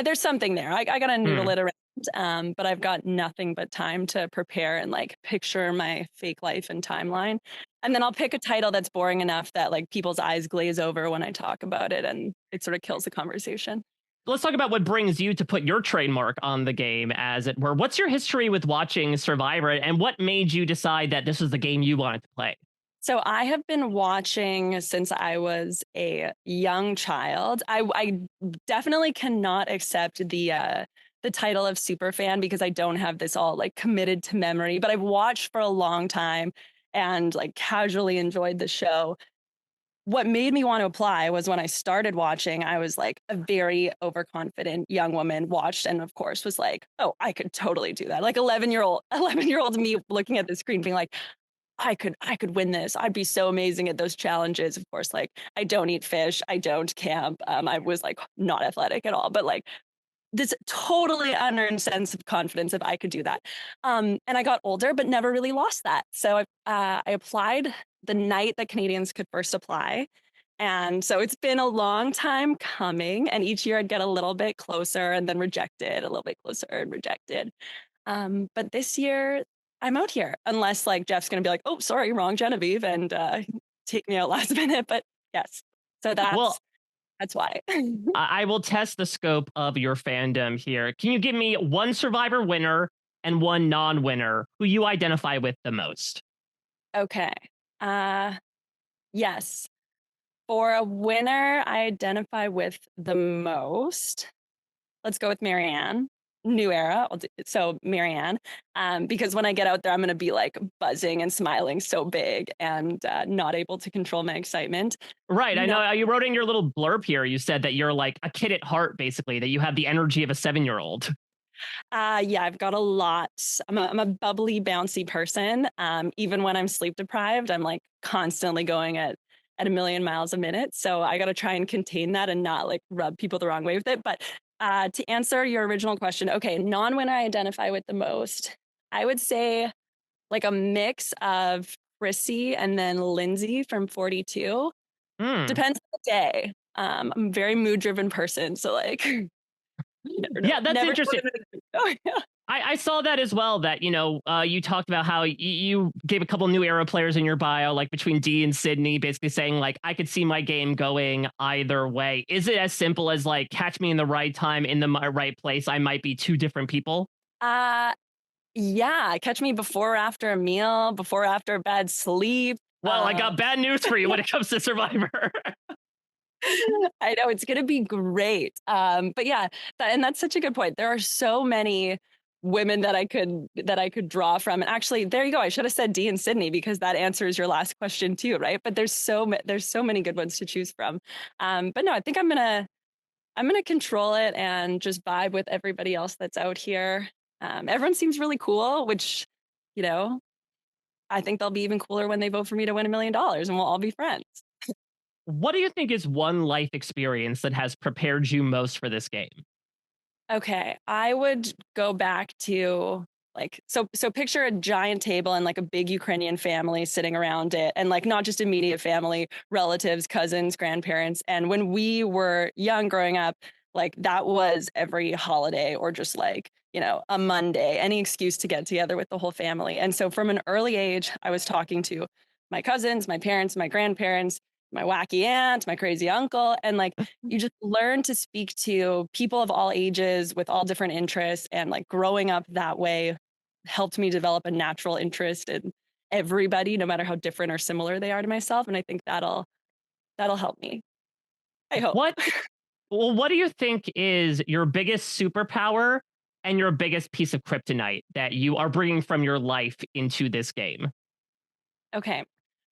There's something there. I got to noodle it around, but I've got nothing but time to prepare and like picture my fake life and timeline, and then I'll pick a title that's boring enough that like people's eyes glaze over when I talk about it, and it sort of kills the conversation. Let's talk about what brings you to put your trademark on the game, as it were. What's your history with watching Survivor, and what made you decide that this was the game you wanted to play? So I have been watching since I was a young child. I definitely cannot accept the title of super fan, because I don't have this all like committed to memory, but I've watched for a long time and like casually enjoyed the show. What made me want to apply was when I started watching, I was like a very overconfident young woman, watched and of course was like, oh, I could totally do that. Like 11-year-old me looking at the screen being like, I could win this. I'd be so amazing at those challenges. Of course, like I don't eat fish. I don't camp. I was like not athletic at all, but like this totally unearned sense of confidence if I could do that. And I got older, but never really lost that. So I applied the night that Canadians could first apply. And so it's been a long time coming. And each year I'd get a little bit closer and then rejected, a little bit closer and rejected. But this year I'm out here, unless like Jeff's going to be like, oh, sorry, wrong Genevieve, and take me out last minute. But yes, so Well, that's why. I will test the scope of your fandom here. Can you give me one Survivor winner and one non-winner who you identify with the most? Okay. Yes. For a winner, I identify with the most. Let's go with Marianne. New era. So Marianne, because when I get out there, I'm going to be like buzzing and smiling so big and not able to control my excitement. Right. I No, know you wrote in your little blurb here, you said that you're like a kid at heart, basically, that you have the energy of a 7-year-old. yeah, I've got a lot. I'm a bubbly, bouncy person. Even when I'm sleep deprived, I'm like constantly going at a million miles a minute. So I got to try and contain that and not like rub people the wrong way with it. But to answer your original question, okay, non-winner I identify with the most, I would say like a mix of Chrissy and then Lindsay from 42. Hmm. Depends on the day. I'm a very mood-driven person, so like you never know. Yeah, that's Never interesting. oh, yeah. I saw that as well, that, you talked about how you gave a couple new era players in your bio, like between Dee and Sydney, basically saying, like, I could see my game going either way. Is it as simple as, like, catch me in the right time, in the right place? I might be two different people. Uh, yeah, catch me before or after a meal, before or after a bad sleep. Well, I got bad news for you when it comes to Survivor. I know it's going to be great. But yeah, and that's such a good point. There are so many women that I could draw from. And actually, there you go. I should have said Dee and Sydney because that answers your last question too, right? But there's so many good ones to choose from. But no, I think I'm gonna control it and just vibe with everybody else that's out here. Everyone seems really cool, which you know I think they'll be even cooler when they vote for me to win $1 million, and we'll all be friends. What do you think is one life experience that has prepared you most for this game? Okay, I would go back to like so picture a giant table and like a big Ukrainian family sitting around it, and like not just immediate family, relatives, cousins, grandparents. And when we were young growing up, like that was every holiday or just like, a Monday, any excuse to get together with the whole family. And so from an early age, I was talking to my cousins, my parents, my grandparents, my wacky aunt, my crazy uncle, and like you just learn to speak to people of all ages with all different interests. And like growing up that way helped me develop a natural interest in everybody, no matter how different or similar they are to myself. And I think that'll help me. I hope. What Well, what do you think is your biggest superpower and your biggest piece of kryptonite that you are bringing from your life into this game? Okay.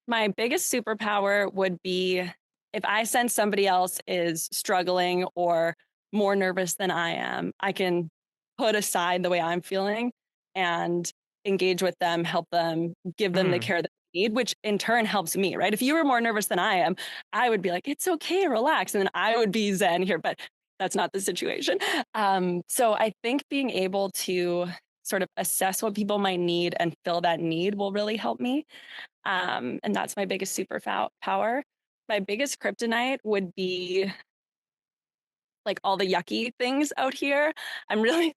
My biggest superpower would be if I sense somebody else is struggling or more nervous than I am, I can put aside the way I'm feeling and engage with them, help them, give them the Mm. care that they need, which in turn helps me, right? If you were more nervous than I am, I would be like, it's okay, relax. And then I would be zen here, but that's not the situation. So I think being able to sort of assess what people might need and fill that need will really help me. And that's my biggest power. My biggest kryptonite would be like all the yucky things out here. I'm really,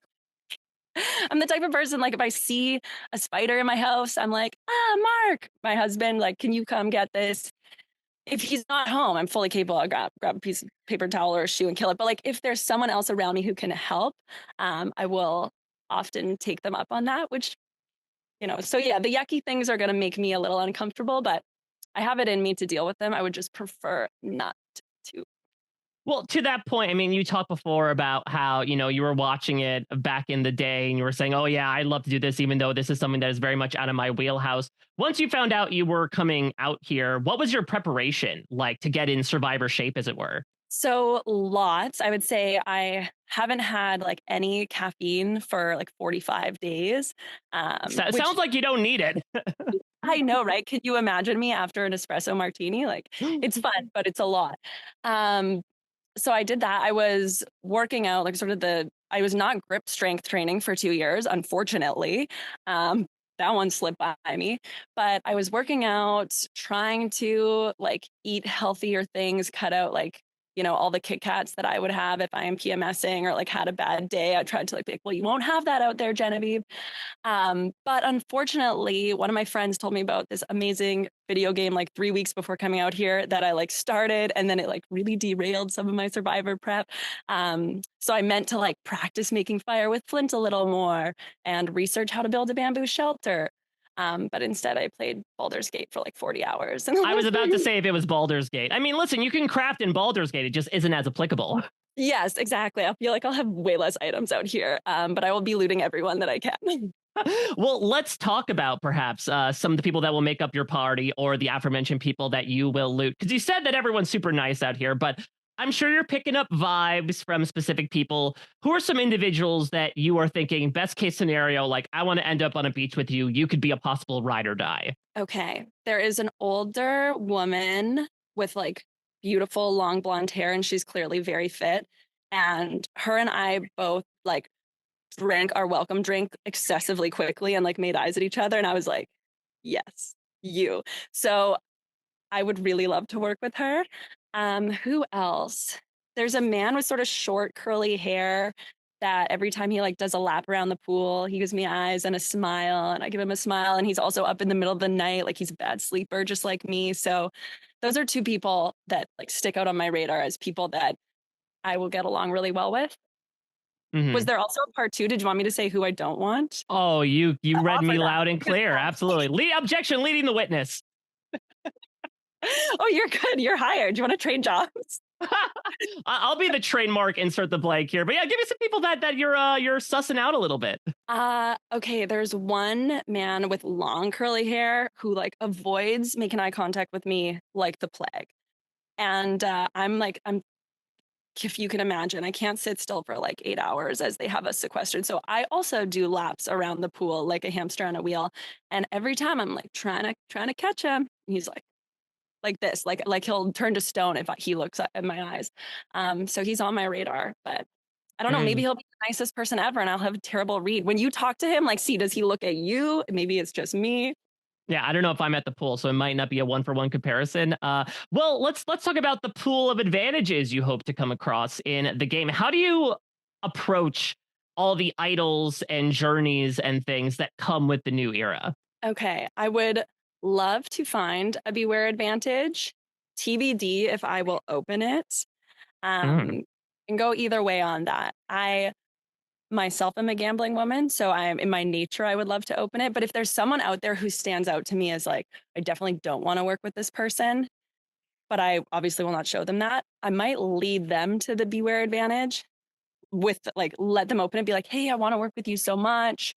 I'm the type of person, like if I see a spider in my house, I'm like, Mark, my husband, like, can you come get this? If he's not home, I'm fully capable. I'll grab a piece of paper towel or a shoe and kill it. But like if there's someone else around me who can help, I will often take them up on that, which so yeah, the yucky things are going to make me a little uncomfortable, but I have it in me to deal with them. I would just prefer not to. Well, to that point, I mean, you talked before about how, you were watching it back in the day and you were saying, oh, yeah, I'd love to do this, even though this is something that is very much out of my wheelhouse. Once you found out you were coming out here, what was your preparation like to get in survivor shape, as it were? So lots. I would say I haven't had like any caffeine for like 45 days. Which Sounds like you don't need it. I know, right? Can you imagine me after an espresso martini? Like it's fun, but it's a lot. Um, so I did that. I was working out like I was not grip strength training for 2 years, unfortunately. That one slipped by me, but I was working out, trying to like eat healthier things, cut out like you know, all the Kit Kats that I would have if I am PMSing or like had a bad day. I tried to like be like, well, you won't have that out there, Genevieve. But unfortunately, one of my friends told me about this amazing video game like 3 weeks before coming out here that I like started, and then it like really derailed some of my Survivor prep. So I meant to like practice making fire with flint a little more and research how to build a bamboo shelter. But instead I played Baldur's Gate for like 40 hours. I was about to say if it was Baldur's Gate. I mean, listen, you can craft in Baldur's Gate. It just isn't as applicable. Yes, exactly. I feel like I'll have way less items out here, but I will be looting everyone that I can. Well, let's talk about perhaps some of the people that will make up your party or the aforementioned people that you will loot. Because you said that everyone's super nice out here, but I'm sure you're picking up vibes from specific people. Who are some individuals that you are thinking, best case scenario, like I want to end up on a beach with you. You could be a possible ride or die. Okay. There is an older woman with like beautiful long blonde hair, and she's clearly very fit. And her and I both like drank our welcome drink excessively quickly and like made eyes at each other. And I was like, yes, you. So I would really love to work with her. Who else? There's a man with sort of short curly hair that every time he like does a lap around the pool, he gives me eyes and a smile, and I give him a smile, and he's also up in the middle of the night, like he's a bad sleeper just like me. So those are two people that like stick out on my radar as people that I will get along really well with. Was there also a part two? Did you want me to say who I don't want? Oh, you read me offer that. loud and clear. Absolutely. Objection, leading the witness. Oh, you're good. You're hired. Do you want to trade jobs? I'll be the trademark, insert the blank here. But yeah, give me some people that you're sussing out a little bit. Okay, there's one man with long curly hair who like avoids making eye contact with me like the plague. And I'm if you can imagine, I can't sit still for like 8 hours as they have us sequestered. So I also do laps around the pool like a hamster on a wheel. And every time I'm like trying to catch him, he's like this, like he'll turn to stone if he looks at my eyes. So he's on my radar, but I don't know, maybe he'll be the nicest person ever and I'll have a terrible read. When you talk to him, like, see, does he look at you? Maybe it's just me. Yeah, I don't know if I'm at the pool, so it might not be a one-for-one comparison. Well, let's talk about the pool of advantages you hope to come across in the game. How do you approach all the idols and journeys and things that come with the new era? Okay, I would love to find a Beware Advantage. TBD if I will open it. And go either way on that. I myself am a gambling woman, so I'm in my nature, I would love to open it. But if there's someone out there who stands out to me as like, I definitely don't want to work with this person, but I obviously will not show them that, I might lead them to the Beware Advantage with like, let them open it, be like, hey, I want to work with you so much.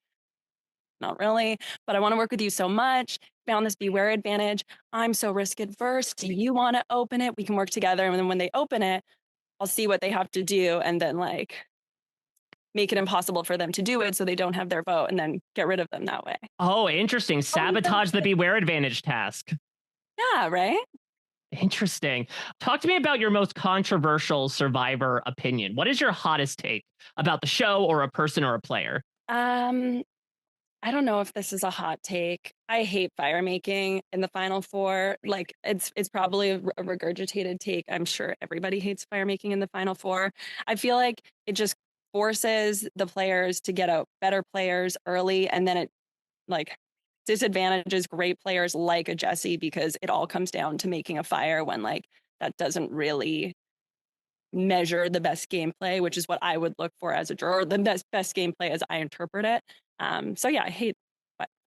Not really, but I want to work with you so much. Found this Beware Advantage. I'm so risk adverse. Do you want to open it? We can work together. And then when they open it, I'll see what they have to do and then like make it impossible for them to do it so they don't have their vote and then get rid of them that way. Oh, interesting. Sabotage the Beware Advantage task. Yeah, right? Interesting. Talk to me about your most controversial Survivor opinion. What is your hottest take about the show or a person or a player? I don't know if this is a hot take. I hate fire making in the final four. Like it's probably a regurgitated take. I'm sure everybody hates fire making in the final four. I feel like it just forces the players to get out better players early, and then it like disadvantages great players like a Jesse because it all comes down to making a fire when like that doesn't really measure the best gameplay, which is what I would look for as a juror, the best gameplay as I interpret it. So yeah, I hate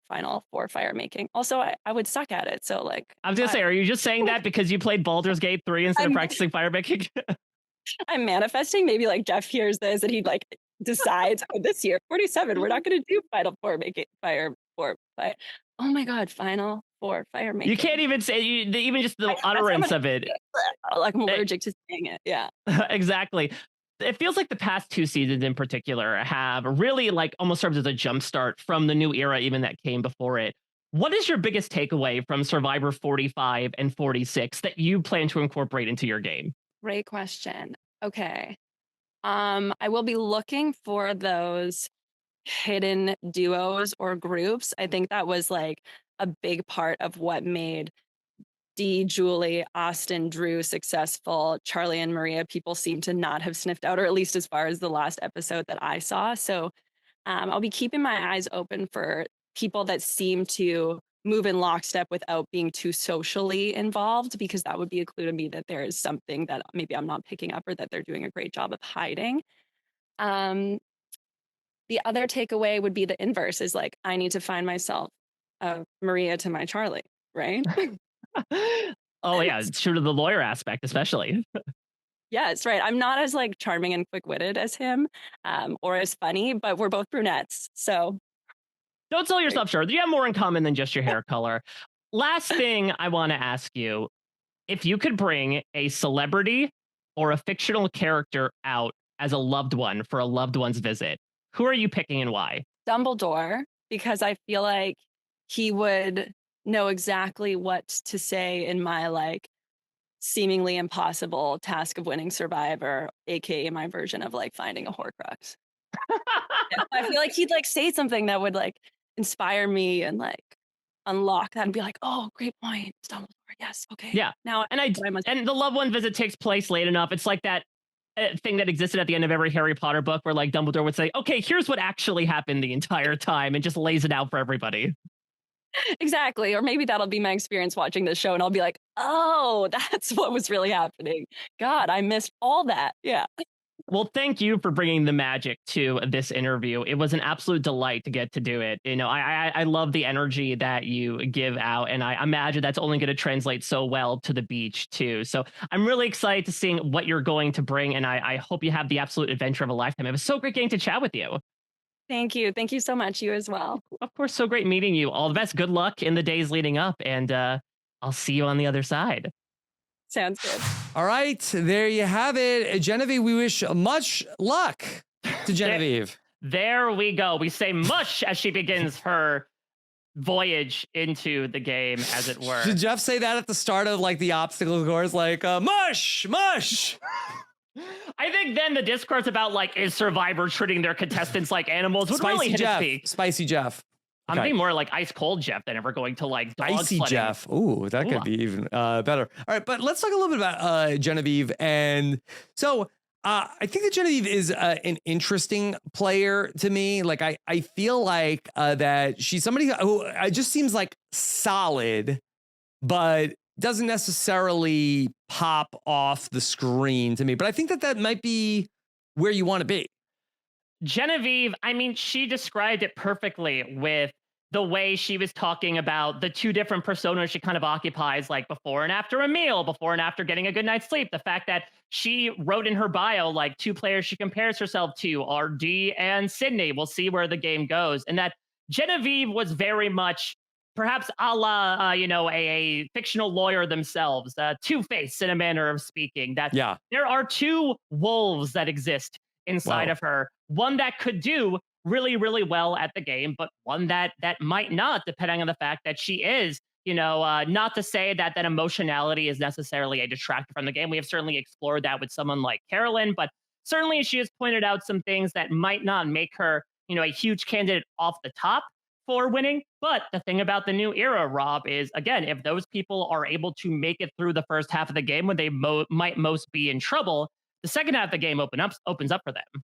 final four fire making. Also, I would suck at it. So like, I was gonna say, are you just saying that because you played Baldur's Gate 3 instead of practicing fire making? I'm manifesting. Maybe like Jeff hears this and he like decides, oh, this year 47, we're not going to do final four making fire four. Fire. Oh my god, final four fire making. You can't even say even just the utterance of it. Like I'm allergic to saying it. Yeah, exactly. It feels like the past 2 seasons in particular have really like almost served as a jumpstart from the new era, even that came before it. What is your biggest takeaway from Survivor 45 and 46 that you plan to incorporate into your game? Great question. Okay. I will be looking for those hidden duos or groups. I think that was like a big part of what made Dee, Julie, Austin, Drew, successful. Charlie and Maria, people seem to not have sniffed out, or at least as far as the last episode that I saw. So I'll be keeping my eyes open for people that seem to move in lockstep without being too socially involved, because that would be a clue to me that there is something that maybe I'm not picking up or that they're doing a great job of hiding. The other takeaway would be the inverse, is like, I need to find myself Maria to my Charlie, right? Oh yeah, it's true to the lawyer aspect, especially. Yes, right. I'm not as like charming and quick-witted as him, or as funny, but we're both brunettes. So Don't sell yourself short. You have more in common than just your hair color. Last thing I want to ask you, if you could bring a celebrity or a fictional character out as a loved one for a loved one's visit, who are you picking and why? Dumbledore, because I feel like he would know exactly what to say in my like seemingly impossible task of winning Survivor, aka my version of like finding a Horcrux. Yeah, I feel like he'd like say something that would like inspire me and like unlock that and be like, oh, great point, it's Dumbledore. Yes, okay. Yeah. Now And I must. and the loved one visit takes place late enough. It's like that thing that existed at the end of every Harry Potter book where like Dumbledore would say, okay, here's what actually happened the entire time, and just lays it out for everybody. Exactly. Or maybe that'll be my experience watching this show and I'll be like, oh, that's what was really happening. God, I missed all that. Yeah. Well, thank you for bringing the magic to this interview. It was an absolute delight to get to do it. You know, I love the energy that you give out, and I imagine that's only going to translate so well to the beach too. So I'm really excited to seeing what you're going to bring, and I hope you have the absolute adventure of a lifetime. It was so great getting to chat with you. Thank you. Thank you so much. You as well. Of course, so great meeting you. All the best. Good luck in the days leading up, and I'll see you on the other side. Sounds good. All right, there you have it. Genevieve, we wish much luck to Genevieve. There we go. We say mush as she begins her voyage into the game, as it were. Did Jeff say that at the start of like the obstacle course? Like, mush, mush. I think then the discourse about like, is Survivor treating their contestants like animals would really hit Jeff. its peak. Spicy Jeff. I'm thinking more like ice cold Jeff than ever going to like dog Icy sledding. Jeff. Ooh, that could be even better. All right, but let's talk a little bit about Genevieve. And so I think that Genevieve is an interesting player to me. Like I feel like that she's somebody who just seems like solid, but doesn't necessarily pop off the screen to me. But I think that might be where you want to be. Genevieve, I mean, she described it perfectly with the way she was talking about the two different personas she kind of occupies, like before and after a meal, before and after getting a good night's sleep. The fact that she wrote in her bio, like, two players she compares herself to are Dee and Sydney. We'll see where the game goes. And that Genevieve was very much perhaps a la, a fictional lawyer themselves, two-faced in a manner of speaking, that there are two wolves that exist inside of her. One that could do really, really well at the game, but one that might not, depending on the fact that she is, not to say that emotionality is necessarily a detractor from the game. We have certainly explored that with someone like Carolyn, but certainly she has pointed out some things that might not make her, a huge candidate off the top for winning. But the thing about the new era, Rob, is, again, if those people are able to make it through the first half of the game when they might most be in trouble, the second half of the game opens up for them.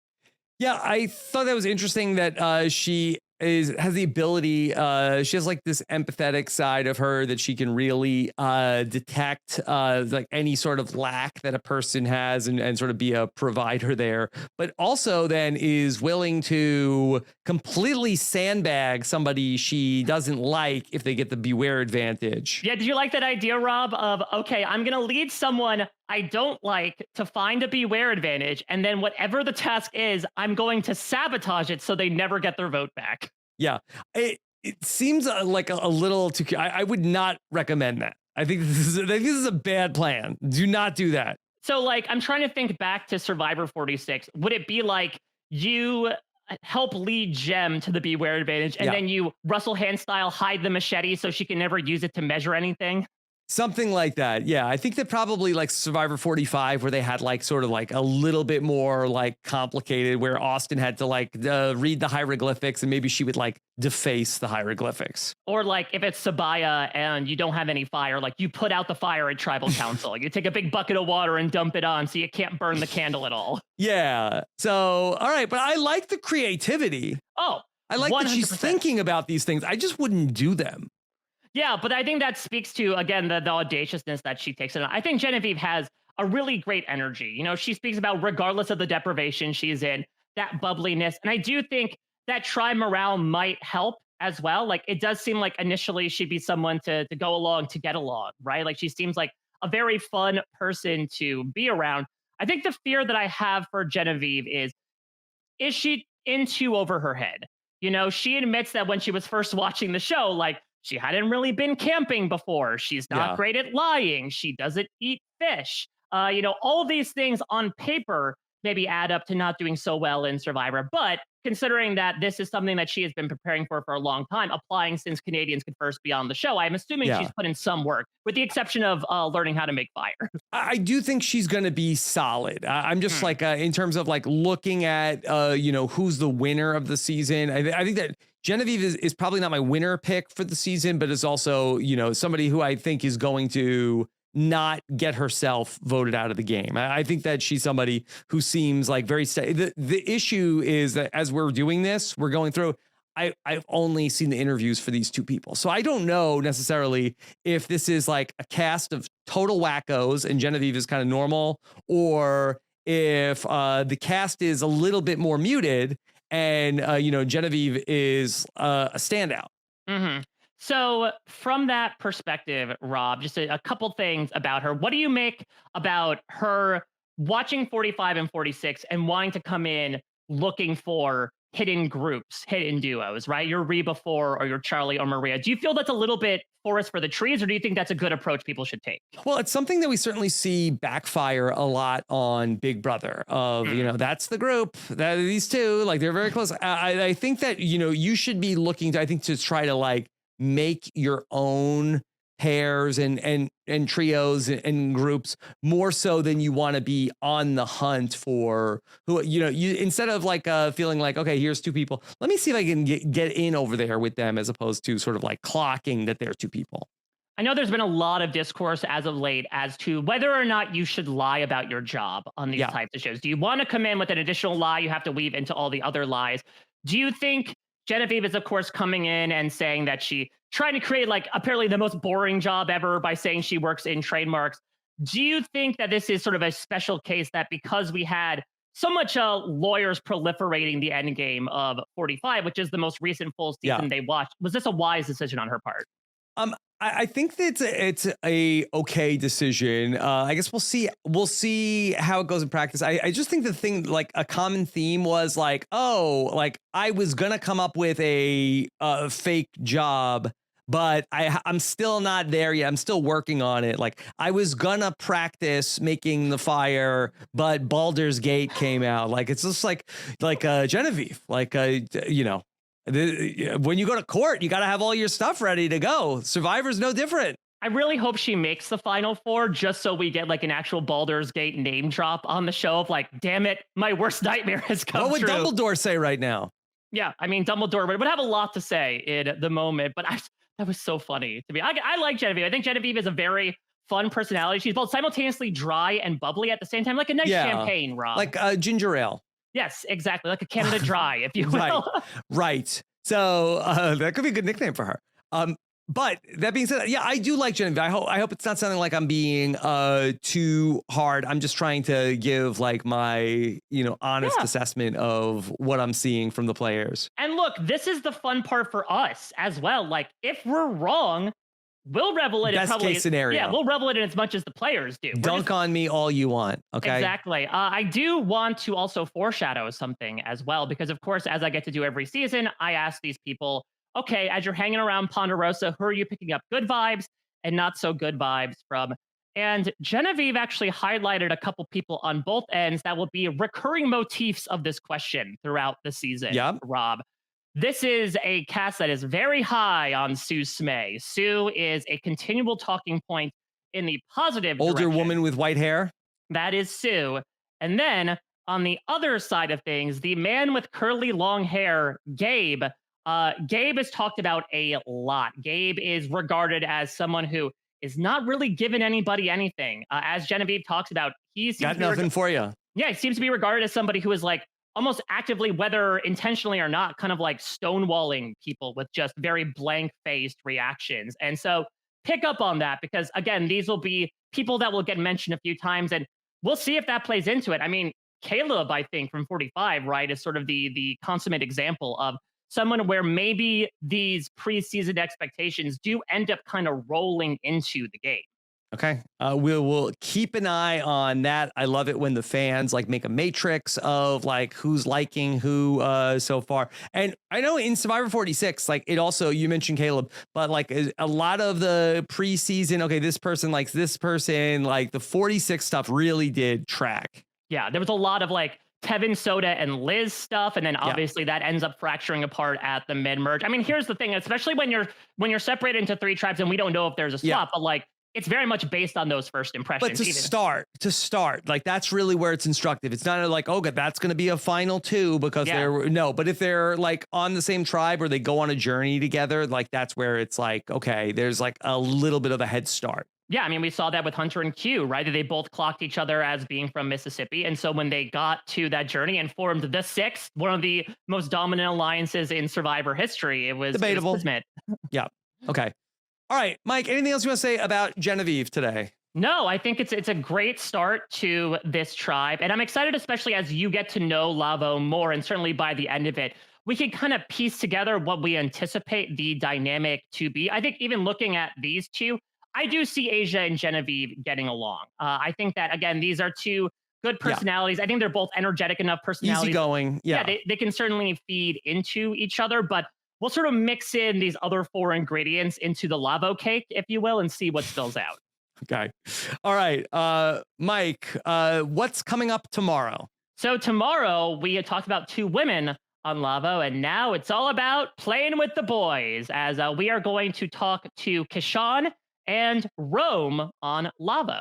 Yeah, I thought that was interesting that she has the ability. She has like this empathetic side of her that she can really detect like any sort of lack that a person has and sort of be a provider there. But also then is willing to completely sandbag somebody she doesn't like if they get the beware advantage. Yeah, did you like that idea, Rob, of, okay, I'm going to lead someone I don't like to find a beware advantage, and then whatever the task is, I'm going to sabotage it so they never get their vote back. Yeah, it seems like a little too. I would not recommend that. I think this is a bad plan. Do not do that. So, like, I'm trying to think back to Survivor 46. Would it be like you help lead Gem to the beware advantage, and then you Russell Hand style hide the machete so she can never use it to measure anything? Something like that. Yeah. I think that probably like Survivor 45, where they had like sort of like a little bit more like complicated, where Austin had to like read the hieroglyphics and maybe she would like deface the hieroglyphics. Or like if it's Sabaya and you don't have any fire, like you put out the fire at tribal council. You take a big bucket of water and dump it on so you can't burn the candle at all. Yeah. So, all right. But I like the creativity. Oh, I like that she's 100%. thinking about these things. I just wouldn't do them. Yeah, but I think that speaks to, again, the audaciousness that she takes it on. I think Genevieve has a really great energy. You know, she speaks about, regardless of the deprivation she's in, that bubbliness. And I do think that tribe morale might help as well. Like, it does seem like initially she'd be someone to go along, to get along, right? Like, she seems like a very fun person to be around. I think the fear that I have for Genevieve is she in too over her head? You know, she admits that when she was first watching the show, like, she hadn't really been camping before. She's not great at lying. She doesn't eat fish. You know, all these things on paper maybe add up to not doing so well in Survivor. But considering that this is something that she has been preparing for a long time, applying since Canadians could first be on the show, I'm assuming she's put in some work, with the exception of learning how to make fire. I do think she's going to be solid. I'm just like, in terms of like looking at, you know, who's the winner of the season. I think that Genevieve is probably not my winner pick for the season, but is also, you know, somebody who I think is going to not get herself voted out of the game. I think that she's somebody who seems like very steady. The issue is that as we're doing this, we're going through, I've only seen the interviews for these two people. So I don't know necessarily if this is like a cast of total wackos and Genevieve is kind of normal, or if the cast is a little bit more muted and, you know, Genevieve is a standout. Mm-hmm. So from that perspective, Rob, just a couple things about her. What do you make about her watching 45 and 46 and wanting to come in looking for hidden groups, hidden duos, right? Your Reba 4 or your Charlie or Maria. Do you feel that's a little bit forest for the trees, or do you think that's a good approach people should take? Well, it's something that we certainly see backfire a lot on Big Brother of, you know, that's the group that these two, like they're very close. I think that, you know, you should be looking to, I think, to try to like make your own pairs and trios and groups more so than you want to be on the hunt for who, you know, you instead of like feeling like, okay, here's two people, let me see if I can get in over there with them, as opposed to sort of like clocking that they're two people. I know there's been a lot of discourse as of late as to whether or not you should lie about your job on these types of shows. Do you want to come in with an additional lie you have to weave into all the other lies? Do you think Genevieve is, of course, coming in and saying that she trying to create like apparently the most boring job ever by saying she works in trademarks? Do you think that this is sort of a special case that because we had so much lawyers proliferating the end game of 45, which is the most recent full season they watched, was this a wise decision on her part? I think that it's a okay decision. I guess we'll see. We'll see how it goes in practice. I just think the thing, like a common theme was like, oh, like I was gonna come up with a fake job, but I'm still not there yet. I'm still working on it. Like I was gonna practice making the fire, but Baldur's Gate came out. Like it's just like Genevieve, like you know. When you go to court, you got to have all your stuff ready to go. Survivor's no different. I really hope she makes the final four just so we get like an actual Baldur's Gate name drop on the show of like, damn it, my worst nightmare has come true. What would Dumbledore say right now? Yeah, I mean, Dumbledore would have a lot to say in the moment, but that was so funny to me. I like Genevieve. I think Genevieve is a very fun personality. She's both simultaneously dry and bubbly at the same time, like a nice champagne, Rob. Like ginger ale. Yes, exactly. Like a Canada Dry, if you will. Right. So that could be a good nickname for her. But that being said, yeah, I do like Genevieve. I hope it's not sounding like I'm being too hard. I'm just trying to give like my, you know, honest assessment of what I'm seeing from the players. And look, this is the fun part for us as well. Like if we're wrong, we'll revel in it. Best case scenario. Yeah, we'll revel in it as much as the players do. Dunk on me all you want. Okay. Exactly. I do want to also foreshadow something as well, because of course, as I get to do every season, I ask these people, okay, as you're hanging around Ponderosa, who are you picking up good vibes and not so good vibes from? And Genevieve actually highlighted a couple people on both ends that will be recurring motifs of this question throughout the season, Rob. this is a cast that is very high on Sue Smay. Sue is a continual talking point in the positive Older direction. woman with white hair. That is Sue. And then on the other side of things, the man with curly long hair, Gabe. Gabe is talked about a lot. Gabe is regarded as someone who is not really giving anybody anything. As Genevieve talks about, he's Got nothing for you. Yeah, he seems to be regarded as somebody who is like almost actively, whether intentionally or not, kind of like stonewalling people with just very blank-faced reactions. And so pick up on that because, again, these will be people that will get mentioned a few times, and we'll see if that plays into it. I mean, Caleb, I think, from 45, right, is sort of the consummate example of someone where maybe these preseason expectations do end up kind of rolling into the game. Okay. We'll keep an eye on that. I love it when the fans like make a matrix of like who's liking who so far. And I know in Survivor 46, like it also, you mentioned Caleb, but like a lot of the preseason, okay, this person likes this person, like the 46 stuff really did track. Yeah, there was a lot of like Kevin Soda and Liz stuff, and then obviously that ends up fracturing apart at the mid-merge. I mean, here's the thing, especially when you're separated into 3 tribes and we don't know if there's a swap, but like it's very much based on those first impressions. But to start, like that's really where it's instructive. It's not like, oh, that's going to be a final 2 because but if they're like on the same tribe or they go on a journey together, like that's where it's like, okay, there's like a little bit of a head start. Yeah, I mean, we saw that with Hunter and Q, right? They both clocked each other as being from Mississippi. And so when they got to that journey and formed the 6th, one of the most dominant alliances in Survivor history, it was debatable. Kismet. Yeah. Okay. All right, Mike, anything else you want to say about Genevieve today? No, I think it's a great start to this tribe. And I'm excited, especially as you get to know Lavo more. And certainly by the end of it, we can kind of piece together what we anticipate the dynamic to be. I think even looking at these two, I do see Aysha and Genevieve getting along. I think that, again, these are 2 good personalities. I think they're both energetic enough personalities. Easygoing. Yeah, they can certainly feed into each other, but we'll sort of mix in these other 4 ingredients into the Lavo cake, if you will, and see what spills out. Okay. All right. Mike, what's coming up tomorrow? So tomorrow we had talked about 2 women on Lavo, and now it's all about playing with the boys, as we are going to talk to Kishan and Rome on Lavo.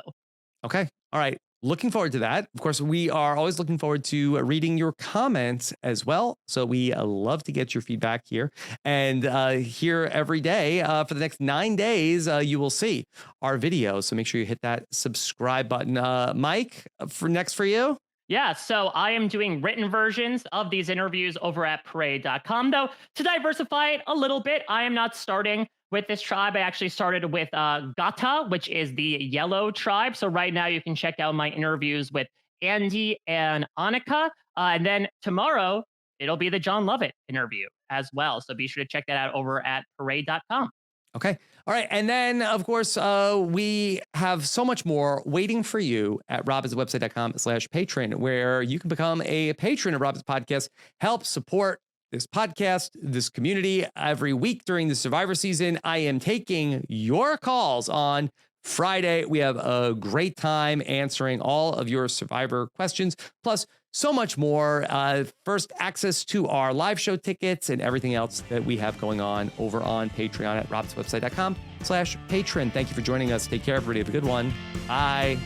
Okay. All right. Looking forward to that. Of course, we are always looking forward to reading your comments as well. So we love to get your feedback here. And here every day for the next 9 days, you will see our videos. So make sure you hit that subscribe button. Mike, for you? Yeah, so I am doing written versions of these interviews over at parade.com, though, to diversify it a little bit. I am not starting with this tribe. I actually started with Gata, which is the yellow tribe. So right now you can check out my interviews with Andy and Annika. And then tomorrow, it'll be the John Lovett interview as well. So be sure to check that out over at parade.com. Okay. All right. And then, of course, we have so much more waiting for you at robbinswebsite.com/patron, where you can become a patron of Robbins Podcast, help support this podcast, this community. Every week during the Survivor season, I am taking your calls on Friday. We have a great time answering all of your Survivor questions, plus so much more. First access to our live show tickets and everything else that we have going on over on Patreon at robbinswebsite.com/patron. Thank you for joining us. Take care, everybody. Have a good one. Bye.